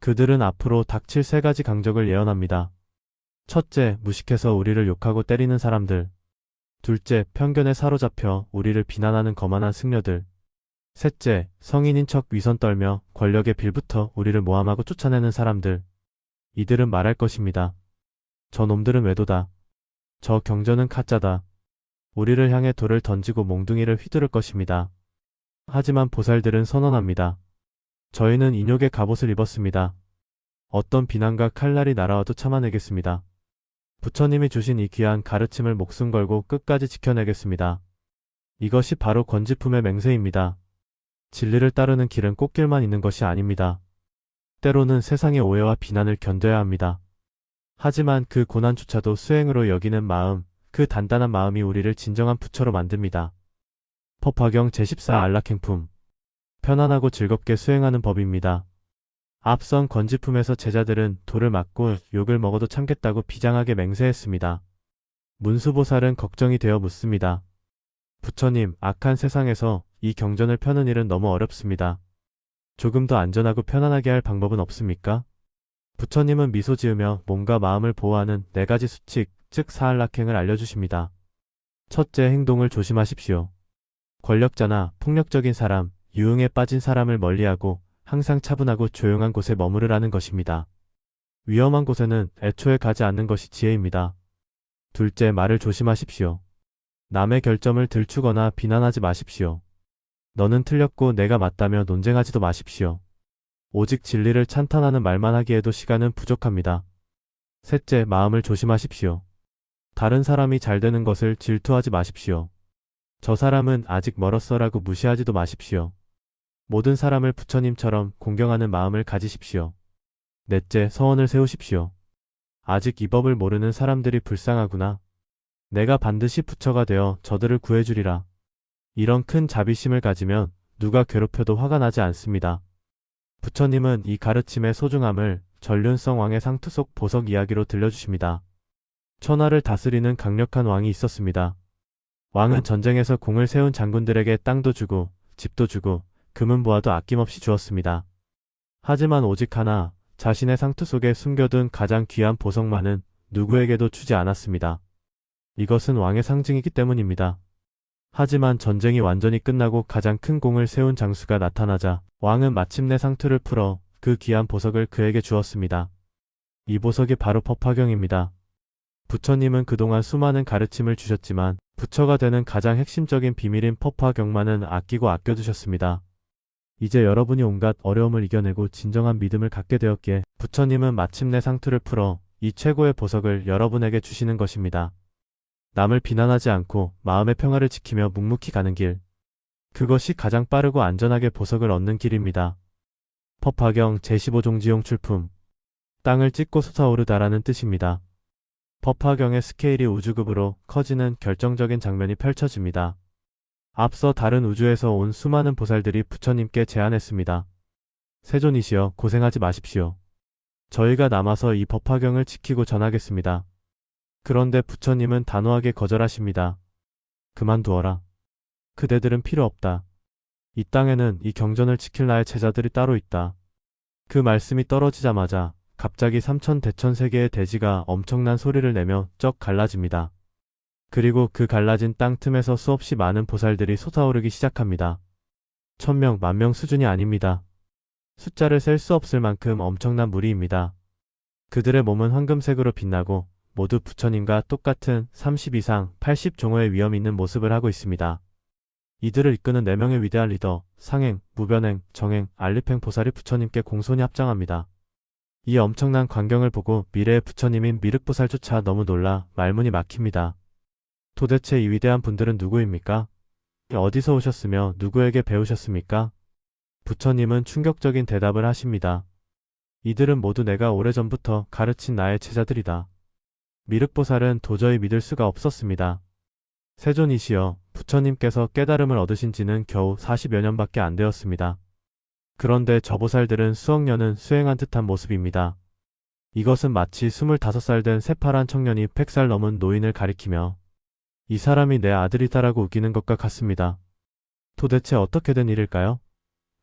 그들은 앞으로 닥칠 3가지 강적을 예언합니다. 첫째, 무식해서 우리를 욕하고 때리는 사람들. 둘째, 편견에 사로잡혀 우리를 비난하는 거만한 승려들. 셋째, 성인인 척 위선 떨며 권력에 빌붙어 우리를 모함하고 쫓아내는 사람들. 이들은 말할 것입니다. 저 놈들은 외도다. 저 경전은 가짜다. 우리를 향해 돌을 던지고 몽둥이를 휘두를 것입니다. 하지만 보살들은 선언합니다. 저희는 인욕의 갑옷을 입었습니다. 어떤 비난과 칼날이 날아와도 참아내겠습니다. 부처님이 주신 이 귀한 가르침을 목숨 걸고 끝까지 지켜내겠습니다. 이것이 바로 권지품의 맹세입니다. 진리를 따르는 길은 꽃길만 있는 것이 아닙니다. 때로는 세상의 오해와 비난을 견뎌야 합니다. 하지만 그 고난조차도 수행으로 여기는 마음, 그 단단한 마음이 우리를 진정한 부처로 만듭니다. 법화경 제14 안락행품. 편안하고 즐겁게 수행하는 법입니다. 앞선 권지품에서 제자들은 돌을 맞고 욕을 먹어도 참겠다고 비장하게 맹세했습니다. 문수보살은 걱정이 되어 묻습니다. 부처님, 악한 세상에서 이 경전을 펴는 일은 너무 어렵습니다. 조금 더 안전하고 편안하게 할 방법은 없습니까? 부처님은 미소 지으며 몸과 마음을 보호하는 4가지 수칙, 즉 사안락행을 알려주십니다. 첫째, 행동을 조심하십시오. 권력자나 폭력적인 사람, 유흥에 빠진 사람을 멀리하고 항상 차분하고 조용한 곳에 머무르라는 것입니다. 위험한 곳에는 애초에 가지 않는 것이 지혜입니다. 둘째, 말을 조심하십시오. 남의 결점을 들추거나 비난하지 마십시오. 너는 틀렸고 내가 맞다며 논쟁하지도 마십시오. 오직 진리를 찬탄하는 말만 하기에도 시간은 부족합니다. 셋째, 마음을 조심하십시오. 다른 사람이 잘 되는 것을 질투하지 마십시오. 저 사람은 아직 멀었어라고 무시하지도 마십시오. 모든 사람을 부처님처럼 공경하는 마음을 가지십시오. 넷째, 서원을 세우십시오. 아직 이 법을 모르는 사람들이 불쌍하구나. 내가 반드시 부처가 되어 저들을 구해주리라. 이런 큰 자비심을 가지면 누가 괴롭혀도 화가 나지 않습니다. 부처님은 이 가르침의 소중함을 전륜성 왕의 상투 속 보석 이야기로 들려주십니다. 천하를 다스리는 강력한 왕이 있었습니다. 왕은 전쟁에서 공을 세운 장군들에게 땅도 주고 집도 주고 금은 보화도 아낌없이 주었습니다. 하지만 오직 하나, 자신의 상투 속에 숨겨둔 가장 귀한 보석만은 누구에게도 주지 않았습니다. 이것은 왕의 상징이기 때문입니다. 하지만 전쟁이 완전히 끝나고 가장 큰 공을 세운 장수가 나타나자 왕은 마침내 상투를 풀어 그 귀한 보석을 그에게 주었습니다. 이 보석이 바로 법화경입니다. 부처님은 그동안 수많은 가르침을 주셨지만 부처가 되는 가장 핵심적인 비밀인 법화경만은 아끼고 아껴두셨습니다. 이제 여러분이 온갖 어려움을 이겨내고 진정한 믿음을 갖게 되었기에 부처님은 마침내 상투를 풀어 이 최고의 보석을 여러분에게 주시는 것입니다. 남을 비난하지 않고 마음의 평화를 지키며 묵묵히 가는 길. 그것이 가장 빠르고 안전하게 보석을 얻는 길입니다. 법화경 제15종지용 출품. 땅을 찢고 솟아오르다라는 뜻입니다. 법화경의 스케일이 우주급으로 커지는 결정적인 장면이 펼쳐집니다. 앞서 다른 우주에서 온 수많은 보살들이 부처님께 제안했습니다. 세존이시여, 고생하지 마십시오. 저희가 남아서 이 법화경을 지키고 전하겠습니다. 그런데 부처님은 단호하게 거절하십니다. 그만두어라. 그대들은 필요 없다. 이 땅에는 이 경전을 지킬 나의 제자들이 따로 있다. 그 말씀이 떨어지자마자 갑자기 삼천대천 세계의 대지가 엄청난 소리를 내며 쩍 갈라집니다. 그리고 그 갈라진 땅 틈에서 수없이 많은 보살들이 솟아오르기 시작합니다. 1000명, 10,000명 수준이 아닙니다. 숫자를 셀 수 없을 만큼 엄청난 무리입니다. 그들의 몸은 황금색으로 빛나고 모두 부처님과 똑같은 30 이상 80 종호의 위엄 있는 모습을 하고 있습니다. 이들을 이끄는 4명의 위대한 리더, 상행, 무변행, 정행, 알리팽 보살이 부처님께 공손히 합장합니다. 이 엄청난 광경을 보고 미래의 부처님인 미륵보살조차 너무 놀라 말문이 막힙니다. 도대체 이 위대한 분들은 누구입니까? 어디서 오셨으며 누구에게 배우셨습니까? 부처님은 충격적인 대답을 하십니다. 이들은 모두 내가 오래전부터 가르친 나의 제자들이다. 미륵보살은 도저히 믿을 수가 없었습니다. 세존이시여, 부처님께서 깨달음을 얻으신 지는 겨우 40여 년밖에 안 되었습니다. 그런데 저 보살들은 수억 년은 수행한 듯한 모습입니다. 이것은 마치 25살 된 새파란 청년이 100살 넘은 노인을 가리키며 이 사람이 내 아들이다라고 우기는 것과 같습니다. 도대체 어떻게 된 일일까요?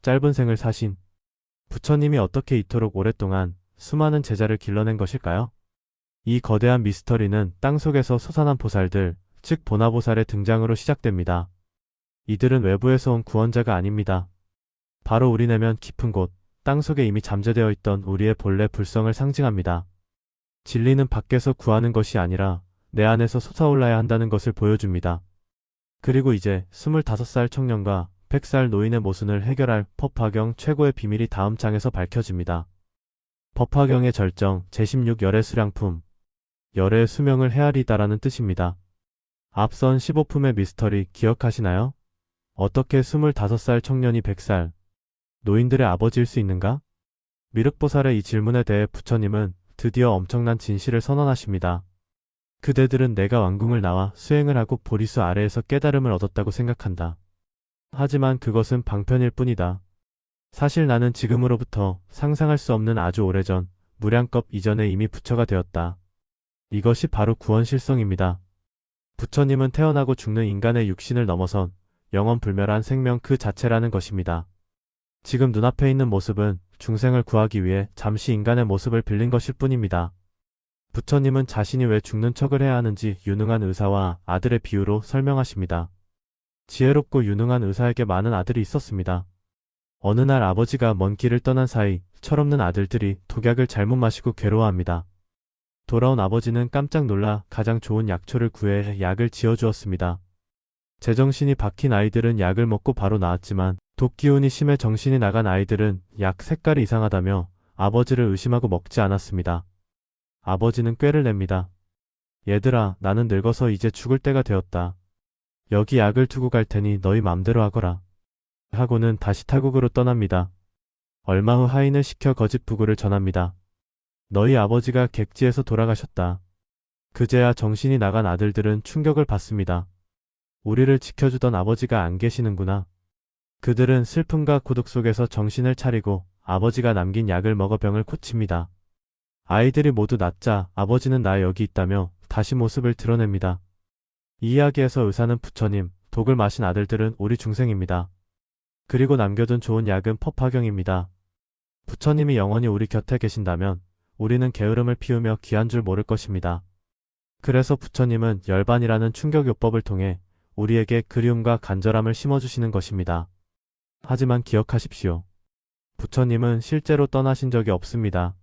짧은 생을 사신 부처님이 어떻게 이토록 오랫동안 수많은 제자를 길러낸 것일까요? 이 거대한 미스터리는 땅속에서 솟아난 보살들, 즉 보나보살의 등장으로 시작됩니다. 이들은 외부에서 온 구원자가 아닙니다. 바로 우리 내면 깊은 곳, 땅속에 이미 잠재되어 있던 우리의 본래 불성을 상징합니다. 진리는 밖에서 구하는 것이 아니라 내 안에서 솟아올라야 한다는 것을 보여줍니다. 그리고 이제 25살 청년과 100살 노인의 모순을 해결할 법화경 최고의 비밀이 다음 장에서 밝혀집니다. 법화경의 절정, 제16 열애 수량품. 열애의 수명을 헤아리다라는 뜻입니다. 앞선 15품의 미스터리 기억하시나요? 어떻게 25살 청년이 100살 노인들의 아버지일 수 있는가? 미륵보살의 이 질문에 대해 부처님은 드디어 엄청난 진실을 선언하십니다. 그대들은 내가 왕궁을 나와 수행을 하고 보리수 아래에서 깨달음을 얻었다고 생각한다. 하지만 그것은 방편일 뿐이다. 사실 나는 지금으로부터 상상할 수 없는 아주 오래전 무량겁 이전에 이미 부처가 되었다. 이것이 바로 구원실성입니다. 부처님은 태어나고 죽는 인간의 육신을 넘어선 영원불멸한 생명 그 자체라는 것입니다. 지금 눈앞에 있는 모습은 중생을 구하기 위해 잠시 인간의 모습을 빌린 것일 뿐입니다. 부처님은 자신이 왜 죽는 척을 해야 하는지 유능한 의사와 아들의 비유로 설명하십니다. 지혜롭고 유능한 의사에게 많은 아들이 있었습니다. 어느 날 아버지가 먼 길을 떠난 사이 철없는 아들들이 독약을 잘못 마시고 괴로워합니다. 돌아온 아버지는 깜짝 놀라 가장 좋은 약초를 구해 약을 지어주었습니다. 제정신이 박힌 아이들은 약을 먹고 바로 나았지만 독기운이 심해 정신이 나간 아이들은 약 색깔이 이상하다며 아버지를 의심하고 먹지 않았습니다. 아버지는 꾀를 냅니다. 얘들아, 나는 늙어서 이제 죽을 때가 되었다. 여기 약을 두고 갈 테니 너희 맘대로 하거라. 하고는 다시 타국으로 떠납니다. 얼마 후 하인을 시켜 거짓 부고를 전합니다. 너희 아버지가 객지에서 돌아가셨다. 그제야 정신이 나간 아들들은 충격을 받습니다. 우리를 지켜주던 아버지가 안 계시는구나. 그들은 슬픔과 고독 속에서 정신을 차리고 아버지가 남긴 약을 먹어 병을 고칩니다. 아이들이 모두 낫자 아버지는 나 여기 있다며 다시 모습을 드러냅니다. 이 이야기에서 의사는 부처님, 독을 마신 아들들은 우리 중생입니다. 그리고 남겨둔 좋은 약은 법화경입니다. 부처님이 영원히 우리 곁에 계신다면 우리는 게으름을 피우며 귀한 줄 모를 것입니다. 그래서 부처님은 열반이라는 충격요법을 통해 우리에게 그리움과 간절함을 심어주시는 것입니다. 하지만 기억하십시오. 부처님은 실제로 떠나신 적이 없습니다.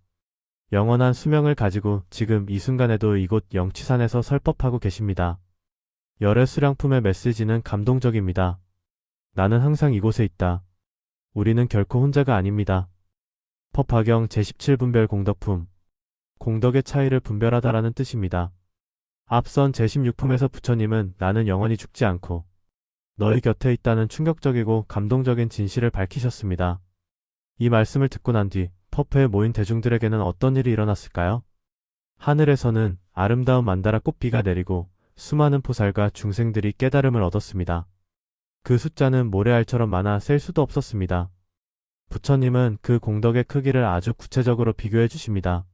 영원한 수명을 가지고 지금 이 순간에도 이곳 영취산에서 설법하고 계십니다. 열애 수량품의 메시지는 감동적입니다. 나는 항상 이곳에 있다. 우리는 결코 혼자가 아닙니다. 법화경 제17분별 공덕품. 공덕의 차이를 분별하다라는 뜻입니다. 앞선 제16품에서 부처님은 나는 영원히 죽지 않고 너희 곁에 있다는 충격적이고 감동적인 진실을 밝히셨습니다. 이 말씀을 듣고 난 뒤 퍼프에 모인 대중들에게는 어떤 일이 일어났을까요? 하늘에서는 아름다운 만다라 꽃비가 내리고 수많은 보살과 중생들이 깨달음을 얻었습니다. 그 숫자는 모래알처럼 많아 셀 수도 없었습니다. 부처님은 그 공덕의 크기를 아주 구체적으로 비교해 주십니다.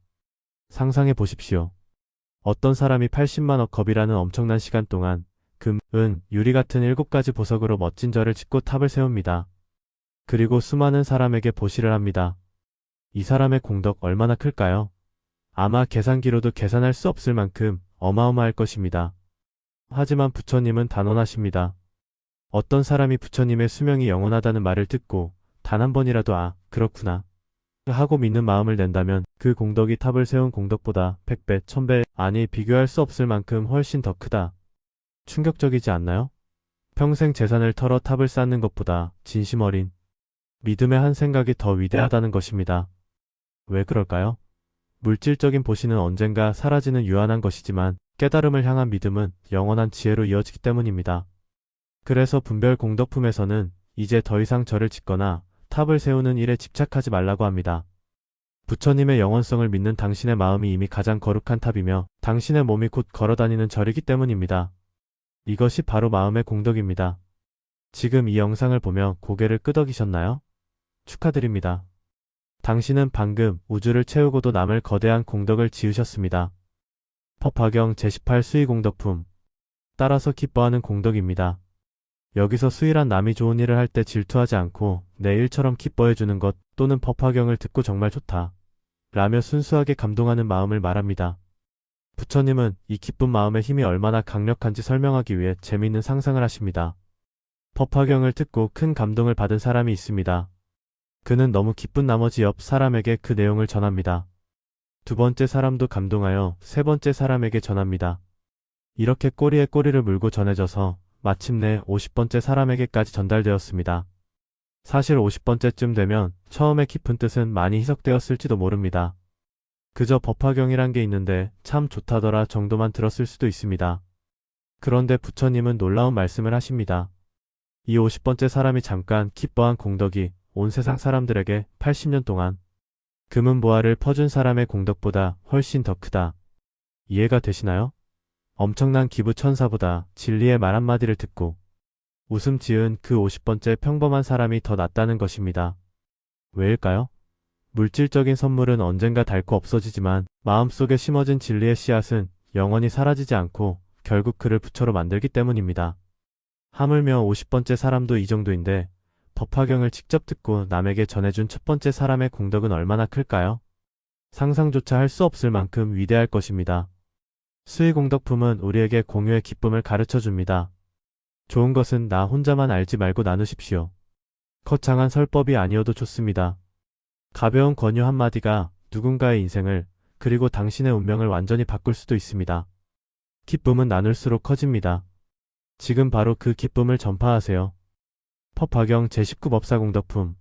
상상해 보십시오. 어떤 사람이 80만억 겁이라는 엄청난 시간 동안 금, 은, 유리 같은 7가지 보석으로 멋진 절을 짓고 탑을 세웁니다. 그리고 수많은 사람에게 보시를 합니다. 이 사람의 공덕 얼마나 클까요? 아마 계산기로도 계산할 수 없을 만큼 어마어마할 것입니다. 하지만 부처님은 단언하십니다. 어떤 사람이 부처님의 수명이 영원하다는 말을 듣고 단 한 번이라도 그렇구나 하고 믿는 마음을 낸다면 그 공덕이 탑을 세운 공덕보다 100배, 1000배, 아니 비교할 수 없을 만큼 훨씬 더 크다. 충격적이지 않나요? 평생 재산을 털어 탑을 쌓는 것보다 진심 어린 믿음의 한 생각이 더 위대하다는 것입니다. 왜 그럴까요? 물질적인 보시는 언젠가 사라지는 유한한 것이지만 깨달음을 향한 믿음은 영원한 지혜로 이어지기 때문입니다. 그래서 분별 공덕품에서는 이제 더 이상 절을 짓거나 탑을 세우는 일에 집착하지 말라고 합니다. 부처님의 영원성을 믿는 당신의 마음이 이미 가장 거룩한 탑이며 당신의 몸이 곧 걸어다니는 절이기 때문입니다. 이것이 바로 마음의 공덕입니다. 지금 이 영상을 보며 고개를 끄덕이셨나요? 축하드립니다. 당신은 방금 우주를 채우고도 남을 거대한 공덕을 지으셨습니다. 법화경 제18 수의공덕품. 따라서 기뻐하는 공덕입니다. 여기서 수의란 남이 좋은 일을 할 때 질투하지 않고 내 일처럼 기뻐해주는 것 또는 법화경을 듣고 정말 좋다 라며 순수하게 감동하는 마음을 말합니다. 부처님은 이 기쁜 마음의 힘이 얼마나 강력한지 설명하기 위해 재미있는 상상을 하십니다. 법화경을 듣고 큰 감동을 받은 사람이 있습니다. 그는 너무 기쁜 나머지 옆 사람에게 그 내용을 전합니다. 두 번째 사람도 감동하여 세 번째 사람에게 전합니다. 이렇게 꼬리에 꼬리를 물고 전해져서 마침내 50번째 사람에게까지 전달되었습니다. 사실 50번째쯤 되면 처음에 깊은 뜻은 많이 희석되었을지도 모릅니다. 그저 법화경이란 게 있는데 참 좋다더라 정도만 들었을 수도 있습니다. 그런데 부처님은 놀라운 말씀을 하십니다. 이 50번째 사람이 잠깐 기뻐한 공덕이 온 세상 사람들에게 80년 동안 금은보화를 퍼준 사람의 공덕보다 훨씬 더 크다. 이해가 되시나요? 엄청난 기부천사보다 진리의 말 한마디를 듣고 웃음 지은 그 50번째 평범한 사람이 더 낫다는 것입니다. 왜일까요? 물질적인 선물은 언젠가 닳고 없어지지만 마음속에 심어진 진리의 씨앗은 영원히 사라지지 않고 결국 그를 부처로 만들기 때문입니다. 하물며 50번째 사람도 이 정도인데 법화경을 직접 듣고 남에게 전해준 첫 번째 사람의 공덕은 얼마나 클까요? 상상조차 할 수 없을 만큼 위대할 것입니다. 수의공덕품은 우리에게 공유의 기쁨을 가르쳐줍니다. 좋은 것은 나 혼자만 알지 말고 나누십시오. 거창한 설법이 아니어도 좋습니다. 가벼운 권유 한마디가 누군가의 인생을 그리고 당신의 운명을 완전히 바꿀 수도 있습니다. 기쁨은 나눌수록 커집니다. 지금 바로 그 기쁨을 전파하세요. 법화경 제19 법사공덕품.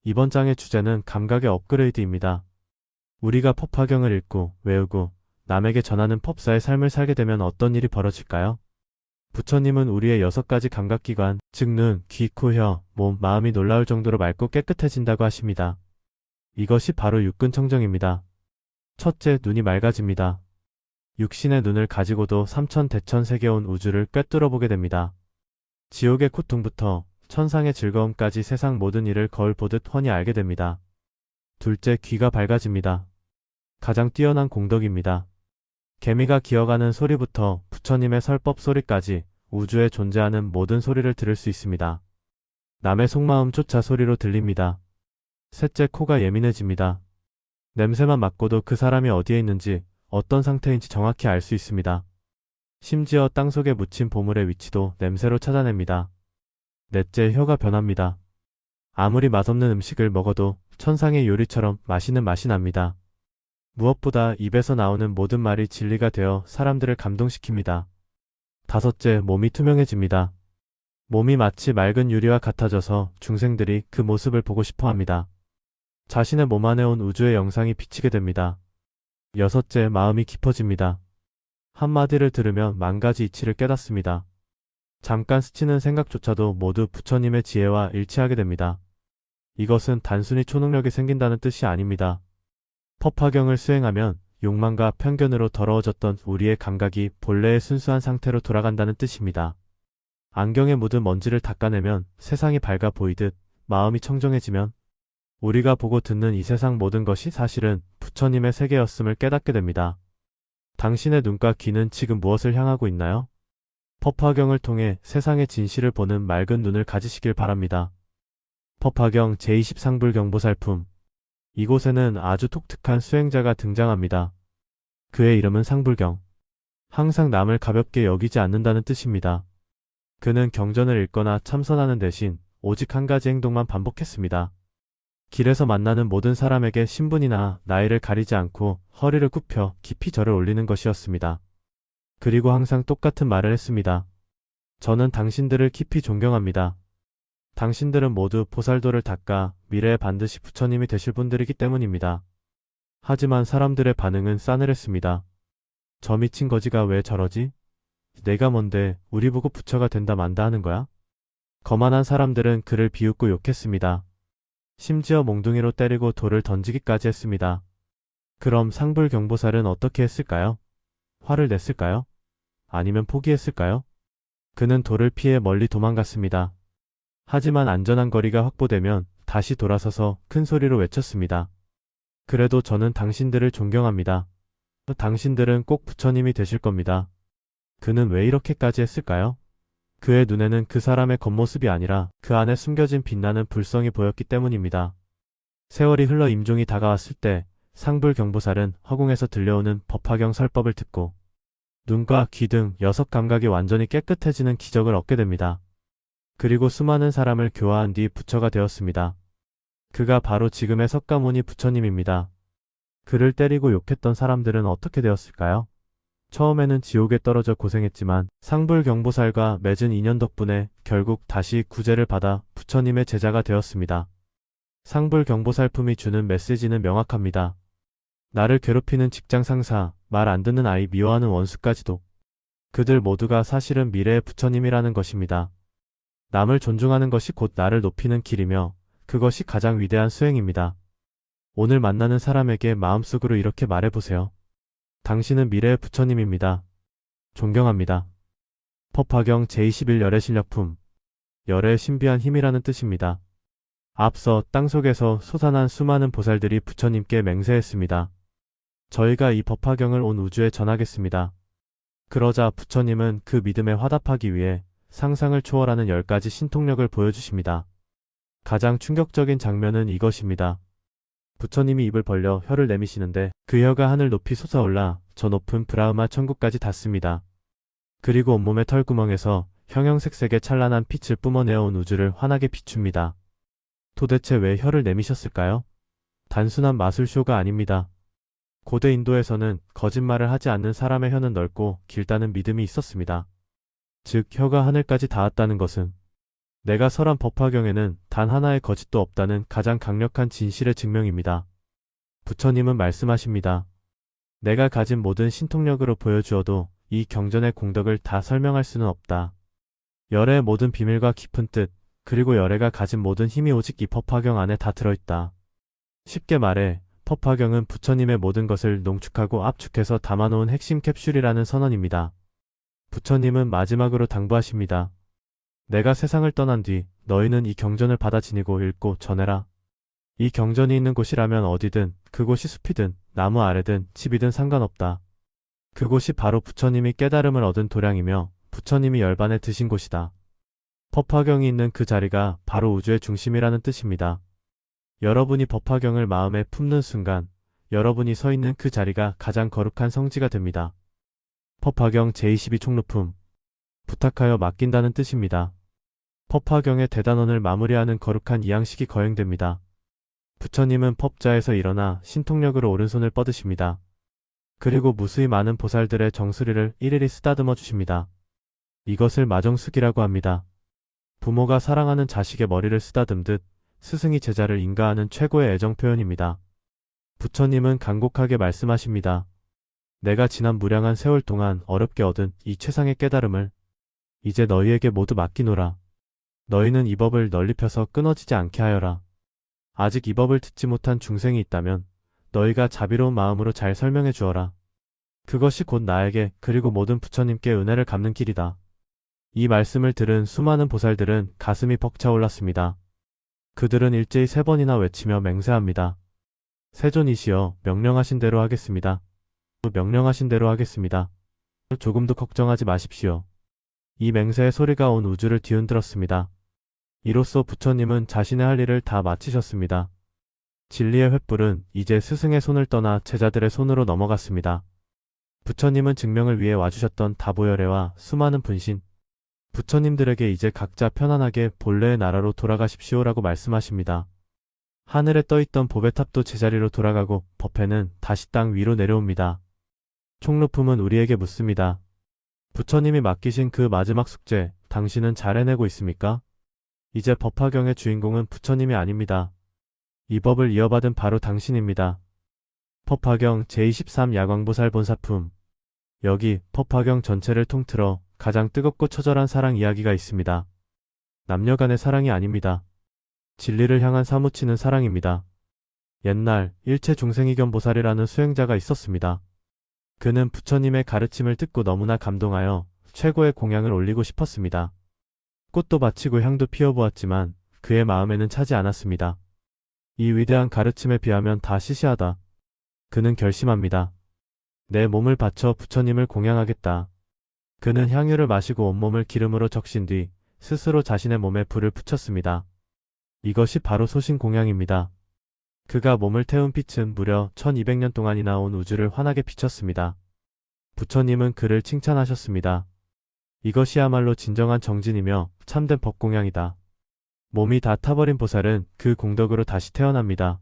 이번 장의 주제는 감각의 업그레이드입니다. 우리가 법화경을 읽고 외우고 남에게 전하는 법사의 삶을 살게 되면 어떤 일이 벌어질까요? 부처님은 우리의 6가지 감각기관, 즉 눈, 귀, 코, 혀, 몸, 마음이 놀라울 정도로 맑고 깨끗해진다고 하십니다. 이것이 바로 육근청정입니다. 첫째, 눈이 맑아집니다. 육신의 눈을 가지고도 삼천대천세계 온 우주를 꿰뚫어 보게 됩니다. 지옥의 고통부터 천상의 즐거움까지 세상 모든 일을 거울 보듯 훤히 알게 됩니다. 둘째, 귀가 밝아집니다. 가장 뛰어난 공덕입니다. 개미가 기어가는 소리부터 부처님의 설법 소리까지 우주에 존재하는 모든 소리를 들을 수 있습니다. 남의 속마음조차 소리로 들립니다. 셋째, 코가 예민해집니다. 냄새만 맡고도 그 사람이 어디에 있는지 어떤 상태인지 정확히 알 수 있습니다. 심지어 땅속에 묻힌 보물의 위치도 냄새로 찾아냅니다. 넷째, 혀가 변합니다. 아무리 맛없는 음식을 먹어도 천상의 요리처럼 맛있는 맛이 납니다. 무엇보다 입에서 나오는 모든 말이 진리가 되어 사람들을 감동시킵니다. 다섯째, 몸이 투명해집니다. 몸이 마치 맑은 유리와 같아져서 중생들이 그 모습을 보고 싶어 합니다. 자신의 몸 안에 온 우주의 영상이 비치게 됩니다. 여섯째, 마음이 깊어집니다. 한마디를 들으면 만가지 이치를 깨닫습니다. 잠깐 스치는 생각조차도 모두 부처님의 지혜와 일치하게 됩니다. 이것은 단순히 초능력이 생긴다는 뜻이 아닙니다. 법화경을 수행하면 욕망과 편견으로 더러워졌던 우리의 감각이 본래의 순수한 상태로 돌아간다는 뜻입니다. 안경에 묻은 먼지를 닦아내면 세상이 밝아 보이듯 마음이 청정해지면 우리가 보고 듣는 이 세상 모든 것이 사실은 부처님의 세계였음을 깨닫게 됩니다. 당신의 눈과 귀는 지금 무엇을 향하고 있나요? 법화경을 통해 세상의 진실을 보는 맑은 눈을 가지시길 바랍니다. 법화경 제20상불경보살품. 이곳에는 아주 독특한 수행자가 등장합니다. 그의 이름은 상불경. 항상 남을 가볍게 여기지 않는다는 뜻입니다. 그는 경전을 읽거나 참선하는 대신 오직 한 가지 행동만 반복했습니다. 길에서 만나는 모든 사람에게 신분이나 나이를 가리지 않고 허리를 굽혀 깊이 절을 올리는 것이었습니다. 그리고 항상 똑같은 말을 했습니다. 저는 당신들을 깊이 존경합니다. 당신들은 모두 보살도를 닦아 미래에 반드시 부처님이 되실 분들이기 때문입니다. 하지만 사람들의 반응은 싸늘했습니다. 저 미친 거지가 왜 저러지? 내가 뭔데 우리 보고 부처가 된다 만다 하는 거야? 거만한 사람들은 그를 비웃고 욕했습니다. 심지어 몽둥이로 때리고 돌을 던지기까지 했습니다. 그럼 상불경보살은 어떻게 했을까요? 화를 냈을까요? 아니면 포기했을까요? 그는 돌을 피해 멀리 도망갔습니다. 하지만 안전한 거리가 확보되면 다시 돌아서서 큰 소리로 외쳤습니다. 그래도 저는 당신들을 존경합니다. 당신들은 꼭 부처님이 되실 겁니다. 그는 왜 이렇게까지 했을까요? 그의 눈에는 그 사람의 겉모습이 아니라 그 안에 숨겨진 빛나는 불성이 보였기 때문입니다. 세월이 흘러 임종이 다가왔을 때 상불경보살은 허공에서 들려오는 법화경 설법을 듣고 눈과 귀 등 6감각이 완전히 깨끗해지는 기적을 얻게 됩니다. 그리고 수많은 사람을 교화한 뒤 부처가 되었습니다. 그가 바로 지금의 석가모니 부처님입니다. 그를 때리고 욕했던 사람들은 어떻게 되었을까요? 처음에는 지옥에 떨어져 고생했지만 상불경보살과 맺은 인연 덕분에 결국 다시 구제를 받아 부처님의 제자가 되었습니다. 상불경보살품이 주는 메시지는 명확합니다. 나를 괴롭히는 직장 상사, 말 안 듣는 아이, 미워하는 원수까지도 그들 모두가 사실은 미래의 부처님이라는 것입니다. 남을 존중하는 것이 곧 나를 높이는 길이며 그것이 가장 위대한 수행입니다. 오늘 만나는 사람에게 마음속으로 이렇게 말해보세요. 당신은 미래의 부처님입니다. 존경합니다. 법화경 제21 열애 실력품. 열애의 신비한 힘이라는 뜻입니다. 앞서 땅속에서 솟아난 수많은 보살들이 부처님께 맹세했습니다. 저희가 이 법화경을 온 우주에 전하겠습니다. 그러자 부처님은 그 믿음에 화답하기 위해 상상을 초월하는 10가지 신통력을 보여주십니다. 가장 충격적인 장면은 이것입니다. 부처님이 입을 벌려 혀를 내미시는데 그 혀가 하늘 높이 솟아올라 저 높은 브라흐마 천국까지 닿습니다. 그리고 온몸의 털구멍에서 형형색색의 찬란한 빛을 뿜어내어온 우주를 환하게 비춥니다. 도대체 왜 혀를 내미셨을까요? 단순한 마술쇼가 아닙니다. 고대 인도에서는 거짓말을 하지 않는 사람의 혀는 넓고 길다는 믿음이 있었습니다. 즉 혀가 하늘까지 닿았다는 것은 내가 설한 법화경에는 단 하나의 거짓도 없다는 가장 강력한 진실의 증명입니다. 부처님은 말씀하십니다. 내가 가진 모든 신통력으로 보여주어도 이 경전의 공덕을 다 설명할 수는 없다. 열애의 모든 비밀과 깊은 뜻, 그리고 열애가 가진 모든 힘이 오직 이 법화경 안에 다 들어있다. 쉽게 말해 법화경은 부처님의 모든 것을 농축하고 압축해서 담아놓은 핵심 캡슐이라는 선언입니다. 부처님은 마지막으로 당부하십니다. 내가 세상을 떠난 뒤 너희는 이 경전을 받아 지니고 읽고 전해라. 이 경전이 있는 곳이라면 어디든 그곳이 숲이든 나무 아래든 집이든 상관없다. 그곳이 바로 부처님이 깨달음을 얻은 도량이며 부처님이 열반에 드신 곳이다. 법화경이 있는 그 자리가 바로 우주의 중심이라는 뜻입니다. 여러분이 법화경을 마음에 품는 순간 여러분이 서 있는 그 자리가 가장 거룩한 성지가 됩니다. 법화경 제22 총루품. 부탁하여 맡긴다는 뜻입니다. 법화경의 대단원을 마무리하는 거룩한 이양식이 거행됩니다. 부처님은 법좌에서 일어나 신통력으로 오른손을 뻗으십니다. 그리고 무수히 많은 보살들의 정수리를 일일이 쓰다듬어 주십니다. 이것을 마정숙이라고 합니다. 부모가 사랑하는 자식의 머리를 쓰다듬듯 스승이 제자를 인가하는 최고의 애정 표현입니다. 부처님은 간곡하게 말씀하십니다. 내가 지난 무량한 세월 동안 어렵게 얻은 이 최상의 깨달음을 이제 너희에게 모두 맡기노라. 너희는 이 법을 널리 펴서 끊어지지 않게 하여라. 아직 이 법을 듣지 못한 중생이 있다면 너희가 자비로운 마음으로 잘 설명해 주어라. 그것이 곧 나에게 그리고 모든 부처님께 은혜를 갚는 길이다. 이 말씀을 들은 수많은 보살들은 가슴이 벅차올랐습니다. 그들은 일제히 3번이나 외치며 맹세합니다. 세존이시여, 명령하신 대로 하겠습니다. 명령하신 대로 하겠습니다. 조금도 걱정하지 마십시오. 이 맹세의 소리가 온 우주를 뒤흔들었습니다. 이로써 부처님은 자신의 할 일을 다 마치셨습니다. 진리의 횃불은 이제 스승의 손을 떠나 제자들의 손으로 넘어갔습니다. 부처님은 증명을 위해 와주셨던 다보열애와 수많은 분신, 부처님들에게 이제 각자 편안하게 본래의 나라로 돌아가십시오라고 말씀하십니다. 하늘에 떠있던 보배탑도 제자리로 돌아가고 법회는 다시 땅 위로 내려옵니다. 총루품은 우리에게 묻습니다. 부처님이 맡기신 그 마지막 숙제, 당신은 잘 해내고 있습니까? 이제 법화경의 주인공은 부처님이 아닙니다. 이 법을 이어받은 바로 당신입니다. 법화경 제23 야광보살 본사품. 여기 법화경 전체를 통틀어 가장 뜨겁고 처절한 사랑 이야기가 있습니다. 남녀 간의 사랑이 아닙니다. 진리를 향한 사무치는 사랑입니다. 옛날 일체중생이견 보살이라는 수행자가 있었습니다. 그는 부처님의 가르침을 듣고 너무나 감동하여 최고의 공양을 올리고 싶었습니다. 꽃도 바치고 향도 피워보았지만 그의 마음에는 차지 않았습니다. 이 위대한 가르침에 비하면 다 시시하다. 그는 결심합니다. 내 몸을 바쳐 부처님을 공양하겠다. 그는 향유를 마시고 온몸을 기름으로 적신 뒤 스스로 자신의 몸에 불을 붙였습니다. 이것이 바로 소신공양입니다. 그가 몸을 태운 빛은 무려 1200년 동안이나 온 우주를 환하게 비췄습니다. 부처님은 그를 칭찬하셨습니다. 이것이야말로 진정한 정진이며 참된 법공양이다. 몸이 다 타버린 보살은 그 공덕으로 다시 태어납니다.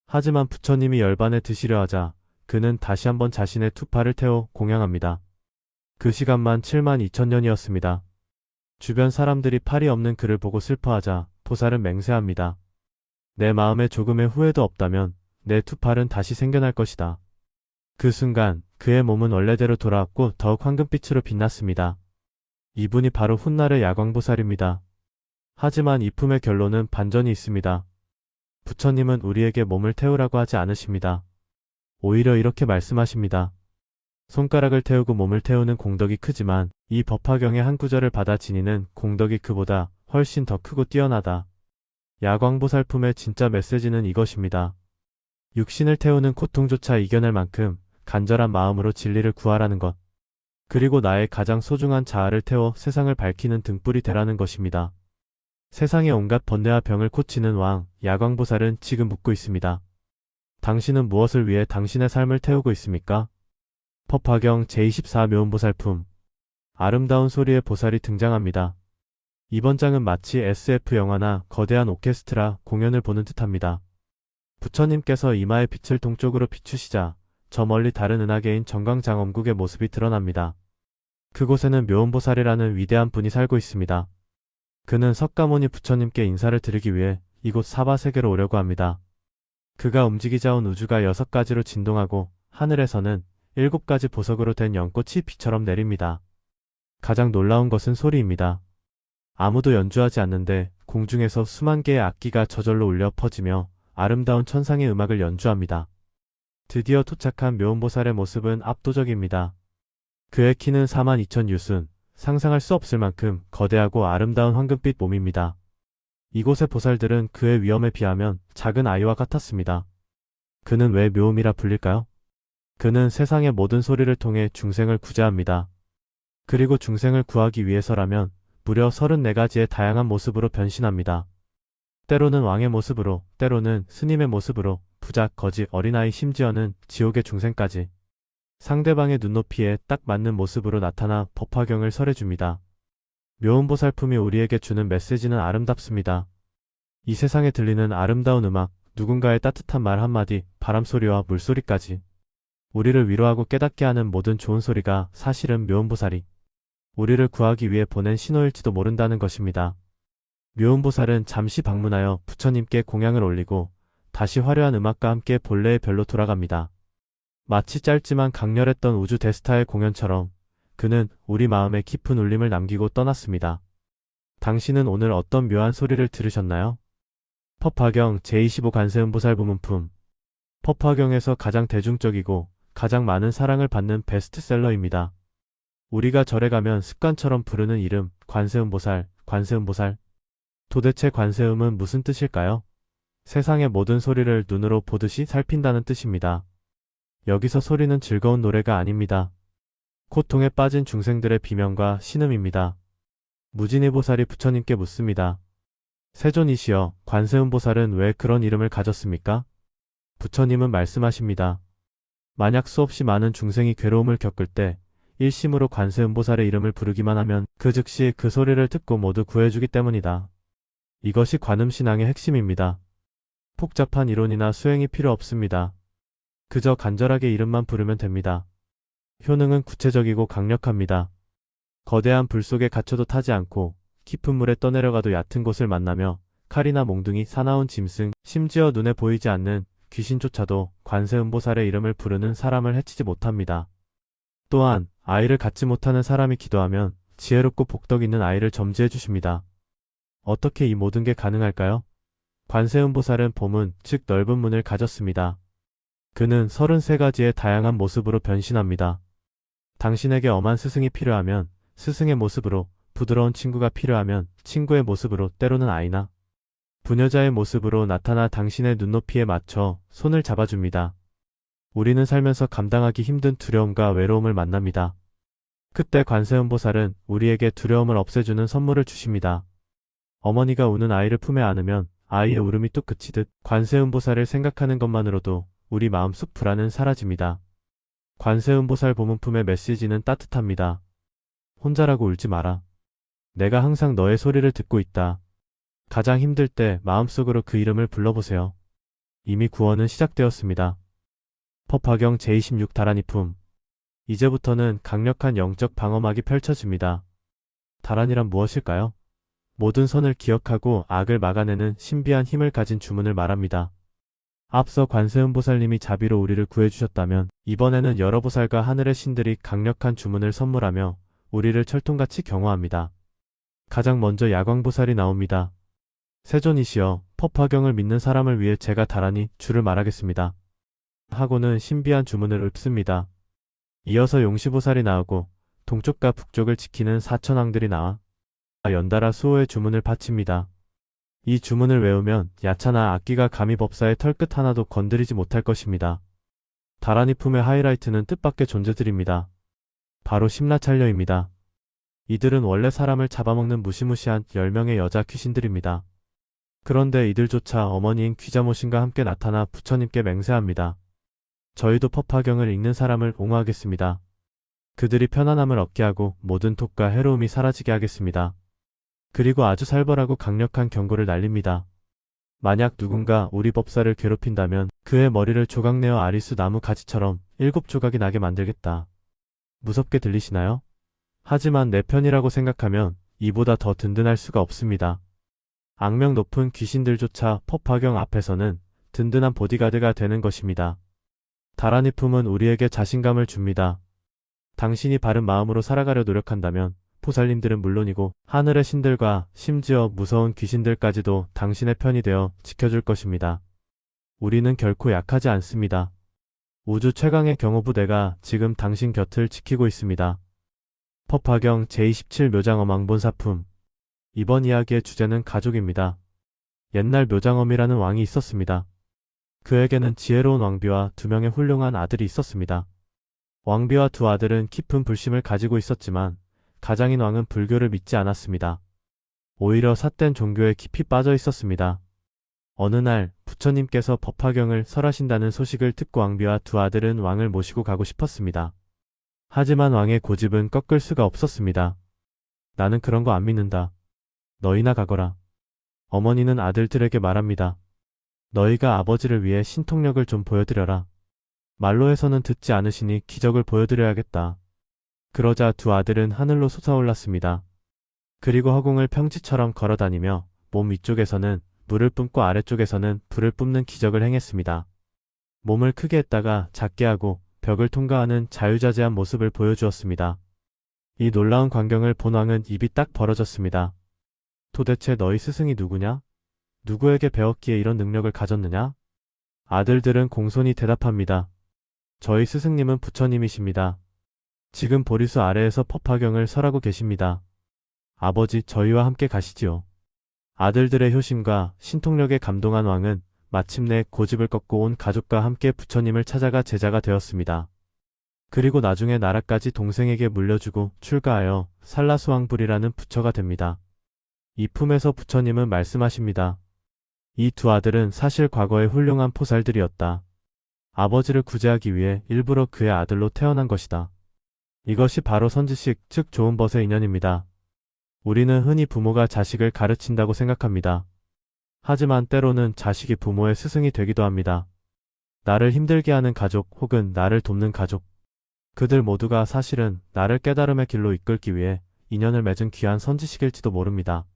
하지만 부처님이 열반에 드시려 하자 그는 다시 한번 자신의 투파를 태워 공양합니다. 그 시간만 72,000년이었습니다. 주변 사람들이 팔이 없는 그를 보고 슬퍼하자 보살은 맹세합니다. 내 마음에 조금의 후회도 없다면 내 투팔은 다시 생겨날 것이다. 그 순간 그의 몸은 원래대로 돌아왔고 더욱 황금빛으로 빛났습니다. 이분이 바로 훗날의 야광보살입니다. 하지만 이 품의 결론은 반전이 있습니다. 부처님은 우리에게 몸을 태우라고 하지 않으십니다. 오히려 이렇게 말씀하십니다. 손가락을 태우고 몸을 태우는 공덕이 크지만 이 법화경의 한 구절을 받아 지니는 공덕이 그보다 훨씬 더 크고 뛰어나다. 야광보살품의 진짜 메시지는 이것입니다. 육신을 태우는 고통조차 이겨낼 만큼 간절한 마음으로 진리를 구하라는 것. 그리고 나의 가장 소중한 자아를 태워 세상을 밝히는 등불이 되라는 것입니다. 세상의 온갖 번뇌와 병을 고치는 왕, 야광보살은 지금 묻고 있습니다. 당신은 무엇을 위해 당신의 삶을 태우고 있습니까? 법화경 제24 묘음보살품. 아름다운 소리의 보살이 등장합니다. 이번 장은 마치 SF 영화나 거대한 오케스트라 공연을 보는 듯합니다. 부처님께서 이마의 빛을 동쪽으로 비추시자 저 멀리 다른 은하계인 정광장엄국의 모습이 드러납니다. 그곳에는 묘음보살이라는 위대한 분이 살고 있습니다. 그는 석가모니 부처님께 인사를 드리기 위해 이곳 사바세계로 오려고 합니다. 그가 움직이자 온 우주가 6가지로 진동하고 하늘에서는 7가지 보석으로 된 연꽃이 비처럼 내립니다. 가장 놀라운 것은 소리입니다. 아무도 연주하지 않는데 공중에서 수만 개의 악기가 저절로 울려 퍼지며 아름다운 천상의 음악을 연주합니다. 드디어 도착한 묘음보살의 모습은 압도적입니다. 그의 키는 42,000유순, 상상할 수 없을 만큼 거대하고 아름다운 황금빛 몸입니다. 이곳의 보살들은 그의 위엄에 비하면 작은 아이와 같았습니다. 그는 왜 묘음이라 불릴까요? 그는 세상의 모든 소리를 통해 중생을 구제합니다. 그리고 중생을 구하기 위해서라면 무려 34가지의 다양한 모습으로 변신합니다. 때로는 왕의 모습으로, 때로는 스님의 모습으로, 부자, 거지, 어린아이, 심지어는 지옥의 중생까지 상대방의 눈높이에 딱 맞는 모습으로 나타나 법화경을 설해줍니다. 묘음보살품이 우리에게 주는 메시지는 아름답습니다. 이 세상에 들리는 아름다운 음악, 누군가의 따뜻한 말 한마디, 바람소리와 물소리까지 우리를 위로하고 깨닫게 하는 모든 좋은 소리가 사실은 묘음보살이 우리를 구하기 위해 보낸 신호일지도 모른다는 것입니다. 묘음보살은 잠시 방문하여 부처님께 공양을 올리고 다시 화려한 음악과 함께 본래의 별로 돌아갑니다. 마치 짧지만 강렬했던 우주 대스타의 공연처럼 그는 우리 마음에 깊은 울림을 남기고 떠났습니다. 당신은 오늘 어떤 묘한 소리를 들으셨나요? 법화경 제25 관세음보살 부문품. 법화경에서 가장 대중적이고 가장 많은 사랑을 받는 베스트셀러입니다. 우리가 절에 가면 습관처럼 부르는 이름, 관세음보살, 관세음보살. 도대체 관세음은 무슨 뜻일까요? 세상의 모든 소리를 눈으로 보듯이 살핀다는 뜻입니다. 여기서 소리는 즐거운 노래가 아닙니다. 고통에 빠진 중생들의 비명과 신음입니다. 무진의보살이 부처님께 묻습니다. 세존이시여, 관세음보살은 왜 그런 이름을 가졌습니까? 부처님은 말씀하십니다. 만약 수없이 많은 중생이 괴로움을 겪을 때 일심으로 관세음보살의 이름을 부르기만 하면 그 즉시 그 소리를 듣고 모두 구해주기 때문이다. 이것이 관음신앙의 핵심입니다. 복잡한 이론이나 수행이 필요 없습니다. 그저 간절하게 이름만 부르면 됩니다. 효능은 구체적이고 강력합니다. 거대한 불 속에 갇혀도 타지 않고 깊은 물에 떠내려가도 얕은 곳을 만나며 칼이나 몽둥이, 사나운 짐승, 심지어 눈에 보이지 않는 귀신조차도 관세음보살의 이름을 부르는 사람을 해치지 못합니다. 또한 아이를 갖지 못하는 사람이 기도하면 지혜롭고 복덕 있는 아이를 점지해 주십니다. 어떻게 이 모든 게 가능할까요? 관세음보살은 보문, 즉 넓은 문을 가졌습니다. 그는 33가지의 다양한 모습으로 변신합니다. 당신에게 엄한 스승이 필요하면 스승의 모습으로, 부드러운 친구가 필요하면 친구의 모습으로, 때로는 아이나 부녀자의 모습으로 나타나 당신의 눈높이에 맞춰 손을 잡아줍니다. 우리는 살면서 감당하기 힘든 두려움과 외로움을 만납니다. 그때 관세음보살은 우리에게 두려움을 없애주는 선물을 주십니다. 어머니가 우는 아이를 품에 안으면 아이의 울음이 뚝 그치듯 관세음보살을 생각하는 것만으로도 우리 마음속 불안은 사라집니다. 관세음보살 보문품의 메시지는 따뜻합니다. 혼자라고 울지 마라. 내가 항상 너의 소리를 듣고 있다. 가장 힘들 때 마음속으로 그 이름을 불러보세요. 이미 구원은 시작되었습니다. 법화경 제26 다란이품. 이제부터는 강력한 영적 방어막이 펼쳐집니다. 다란이란 무엇일까요? 모든 선을 기억하고 악을 막아내는 신비한 힘을 가진 주문을 말합니다. 앞서 관세음보살님이 자비로 우리를 구해주셨다면 이번에는 여러 보살과 하늘의 신들이 강력한 주문을 선물하며 우리를 철통같이 경호합니다. 가장 먼저 야광보살이 나옵니다. 세존이시여, 법화경을 믿는 사람을 위해 제가 다란히 주를 말하겠습니다. 하고는 신비한 주문을 읊습니다. 이어서 용시보살이 나오고 동쪽과 북쪽을 지키는 사천왕들이 나와 연달아 수호의 주문을 바칩니다. 이 주문을 외우면 야차나 악기가 감히 법사의 털끝 하나도 건드리지 못할 것입니다. 다란이 품의 하이라이트는 뜻밖의 존재들입니다. 바로 심라찰려입니다. 이들은 원래 사람을 잡아먹는 무시무시한 10명의 여자 귀신들입니다. 그런데 이들조차 어머니인 귀자모신과 함께 나타나 부처님께 맹세합니다. 저희도 법화경을 읽는 사람을 옹호하겠습니다. 그들이 편안함을 얻게 하고 모든 독과 해로움이 사라지게 하겠습니다. 그리고 아주 살벌하고 강력한 경고를 날립니다. 만약 누군가 우리 법사를 괴롭힌다면 그의 머리를 조각내어 아리수 나무 가지처럼 7조각이 나게 만들겠다. 무섭게 들리시나요? 하지만 내 편이라고 생각하면 이보다 더 든든할 수가 없습니다. 악명 높은 귀신들조차 법화경 앞에서는 든든한 보디가드가 되는 것입니다. 다란이 품은 우리에게 자신감을 줍니다. 당신이 바른 마음으로 살아가려 노력한다면 보살님들은 물론이고 하늘의 신들과 심지어 무서운 귀신들까지도 당신의 편이 되어 지켜줄 것입니다. 우리는 결코 약하지 않습니다. 우주 최강의 경호부대가 지금 당신 곁을 지키고 있습니다. 법화경 제27 묘장엄왕본사품. 이번 이야기의 주제는 가족입니다. 옛날 묘장엄이라는 왕이 있었습니다. 그에게는 지혜로운 왕비와 2명의 훌륭한 아들이 있었습니다. 왕비와 2 아들은 깊은 불심을 가지고 있었지만 가장인 왕은 불교를 믿지 않았습니다. 오히려 삿된 종교에 깊이 빠져 있었습니다. 어느 날 부처님께서 법화경을 설하신다는 소식을 듣고 왕비와 2 아들은 왕을 모시고 가고 싶었습니다. 하지만 왕의 고집은 꺾을 수가 없었습니다. 나는 그런 거 안 믿는다. 너희나 가거라. 어머니는 아들들에게 말합니다. 너희가 아버지를 위해 신통력을 좀 보여드려라. 말로 해서는 듣지 않으시니 기적을 보여드려야겠다. 그러자 2 아들은 하늘로 솟아올랐습니다. 그리고 허공을 평지처럼 걸어다니며 몸 위쪽에서는 물을 뿜고 아래쪽에서는 불을 뿜는 기적을 행했습니다. 몸을 크게 했다가 작게 하고 벽을 통과하는 자유자재한 모습을 보여주었습니다. 이 놀라운 광경을 본 왕은 입이 딱 벌어졌습니다. 도대체 너희 스승이 누구냐? 누구에게 배웠기에 이런 능력을 가졌느냐? 아들들은 공손히 대답합니다. 저희 스승님은 부처님이십니다. 지금 보리수 아래에서 법화경을 설하고 계십니다. 아버지, 저희와 함께 가시지요. 아들들의 효심과 신통력에 감동한 왕은 마침내 고집을 꺾고 온 가족과 함께 부처님을 찾아가 제자가 되었습니다. 그리고 나중에 나라까지 동생에게 물려주고 출가하여 살라수왕불이라는 부처가 됩니다. 이 품에서 부처님은 말씀하십니다. 이 2 아들은 사실 과거의 훌륭한 포살들이었다. 아버지를 구제하기 위해 일부러 그의 아들로 태어난 것이다. 이것이 바로 선지식, 즉 좋은 벗의 인연입니다. 우리는 흔히 부모가 자식을 가르친다고 생각합니다. 하지만 때로는 자식이 부모의 스승이 되기도 합니다. 나를 힘들게 하는 가족 혹은 나를 돕는 가족. 그들 모두가 사실은 나를 깨달음의 길로 이끌기 위해 인연을 맺은 귀한 선지식일지도 모릅니다.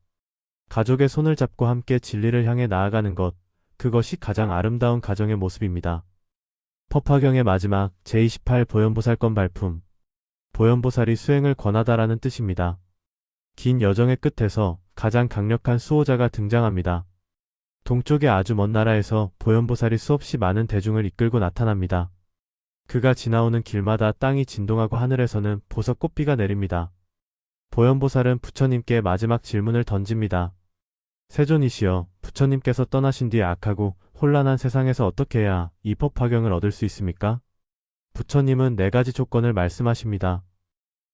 가족의 손을 잡고 함께 진리를 향해 나아가는 것, 그것이 가장 아름다운 가정의 모습입니다. 법화경의 마지막 제28 보현보살권 발품. 보현보살이 수행을 권하다라는 뜻입니다. 긴 여정의 끝에서 가장 강력한 수호자가 등장합니다. 동쪽의 아주 먼 나라에서 보현보살이 수없이 많은 대중을 이끌고 나타납니다. 그가 지나오는 길마다 땅이 진동하고 하늘에서는 보석 꽃비가 내립니다. 보현보살은 부처님께 마지막 질문을 던집니다. 세존이시여, 부처님께서 떠나신 뒤에 악하고 혼란한 세상에서 어떻게 해야 이 법화경을 얻을 수 있습니까? 부처님은 4가지 조건을 말씀하십니다.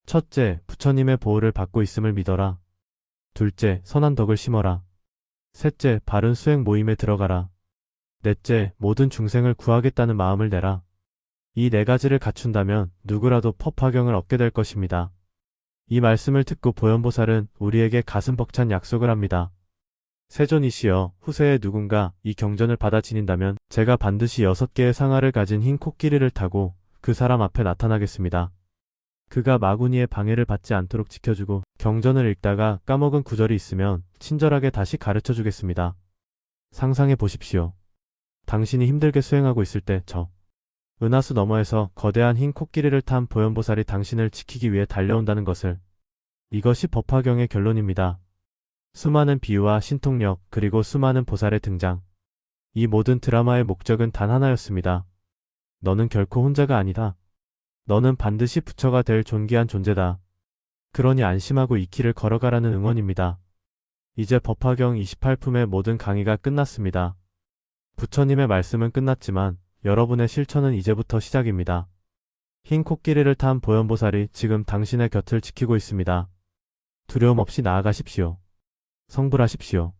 첫째, 부처님의 보호를 받고 있음을 믿어라. 둘째, 선한 덕을 심어라. 셋째, 바른 수행 모임에 들어가라. 넷째, 모든 중생을 구하겠다는 마음을 내라. 이 4가지를 갖춘다면 누구라도 법화경을 얻게 될 것입니다. 이 말씀을 듣고 보현보살은 우리에게 가슴 벅찬 약속을 합니다. 세존이시여, 후세에 누군가 이 경전을 받아 지닌다면 제가 반드시 6개의 상아를 가진 흰 코끼리를 타고 그 사람 앞에 나타나겠습니다. 그가 마구니의 방해를 받지 않도록 지켜주고 경전을 읽다가 까먹은 구절이 있으면 친절하게 다시 가르쳐 주겠습니다. 상상해 보십시오. 당신이 힘들게 수행하고 있을 때 은하수 너머에서 거대한 흰 코끼리를 탄 보현보살이 당신을 지키기 위해 달려온다는 것을. 이것이 법화경의 결론입니다. 수많은 비유와 신통력 그리고 수많은 보살의 등장. 이 모든 드라마의 목적은 단 하나였습니다. 너는 결코 혼자가 아니다. 너는 반드시 부처가 될 존귀한 존재다. 그러니 안심하고 이 길을 걸어가라는 응원입니다. 이제 법화경 28품의 모든 강의가 끝났습니다. 부처님의 말씀은 끝났지만 여러분의 실천은 이제부터 시작입니다. 흰 코끼리를 탄 보현보살이 지금 당신의 곁을 지키고 있습니다. 두려움 없이 나아가십시오. 성불하십시오.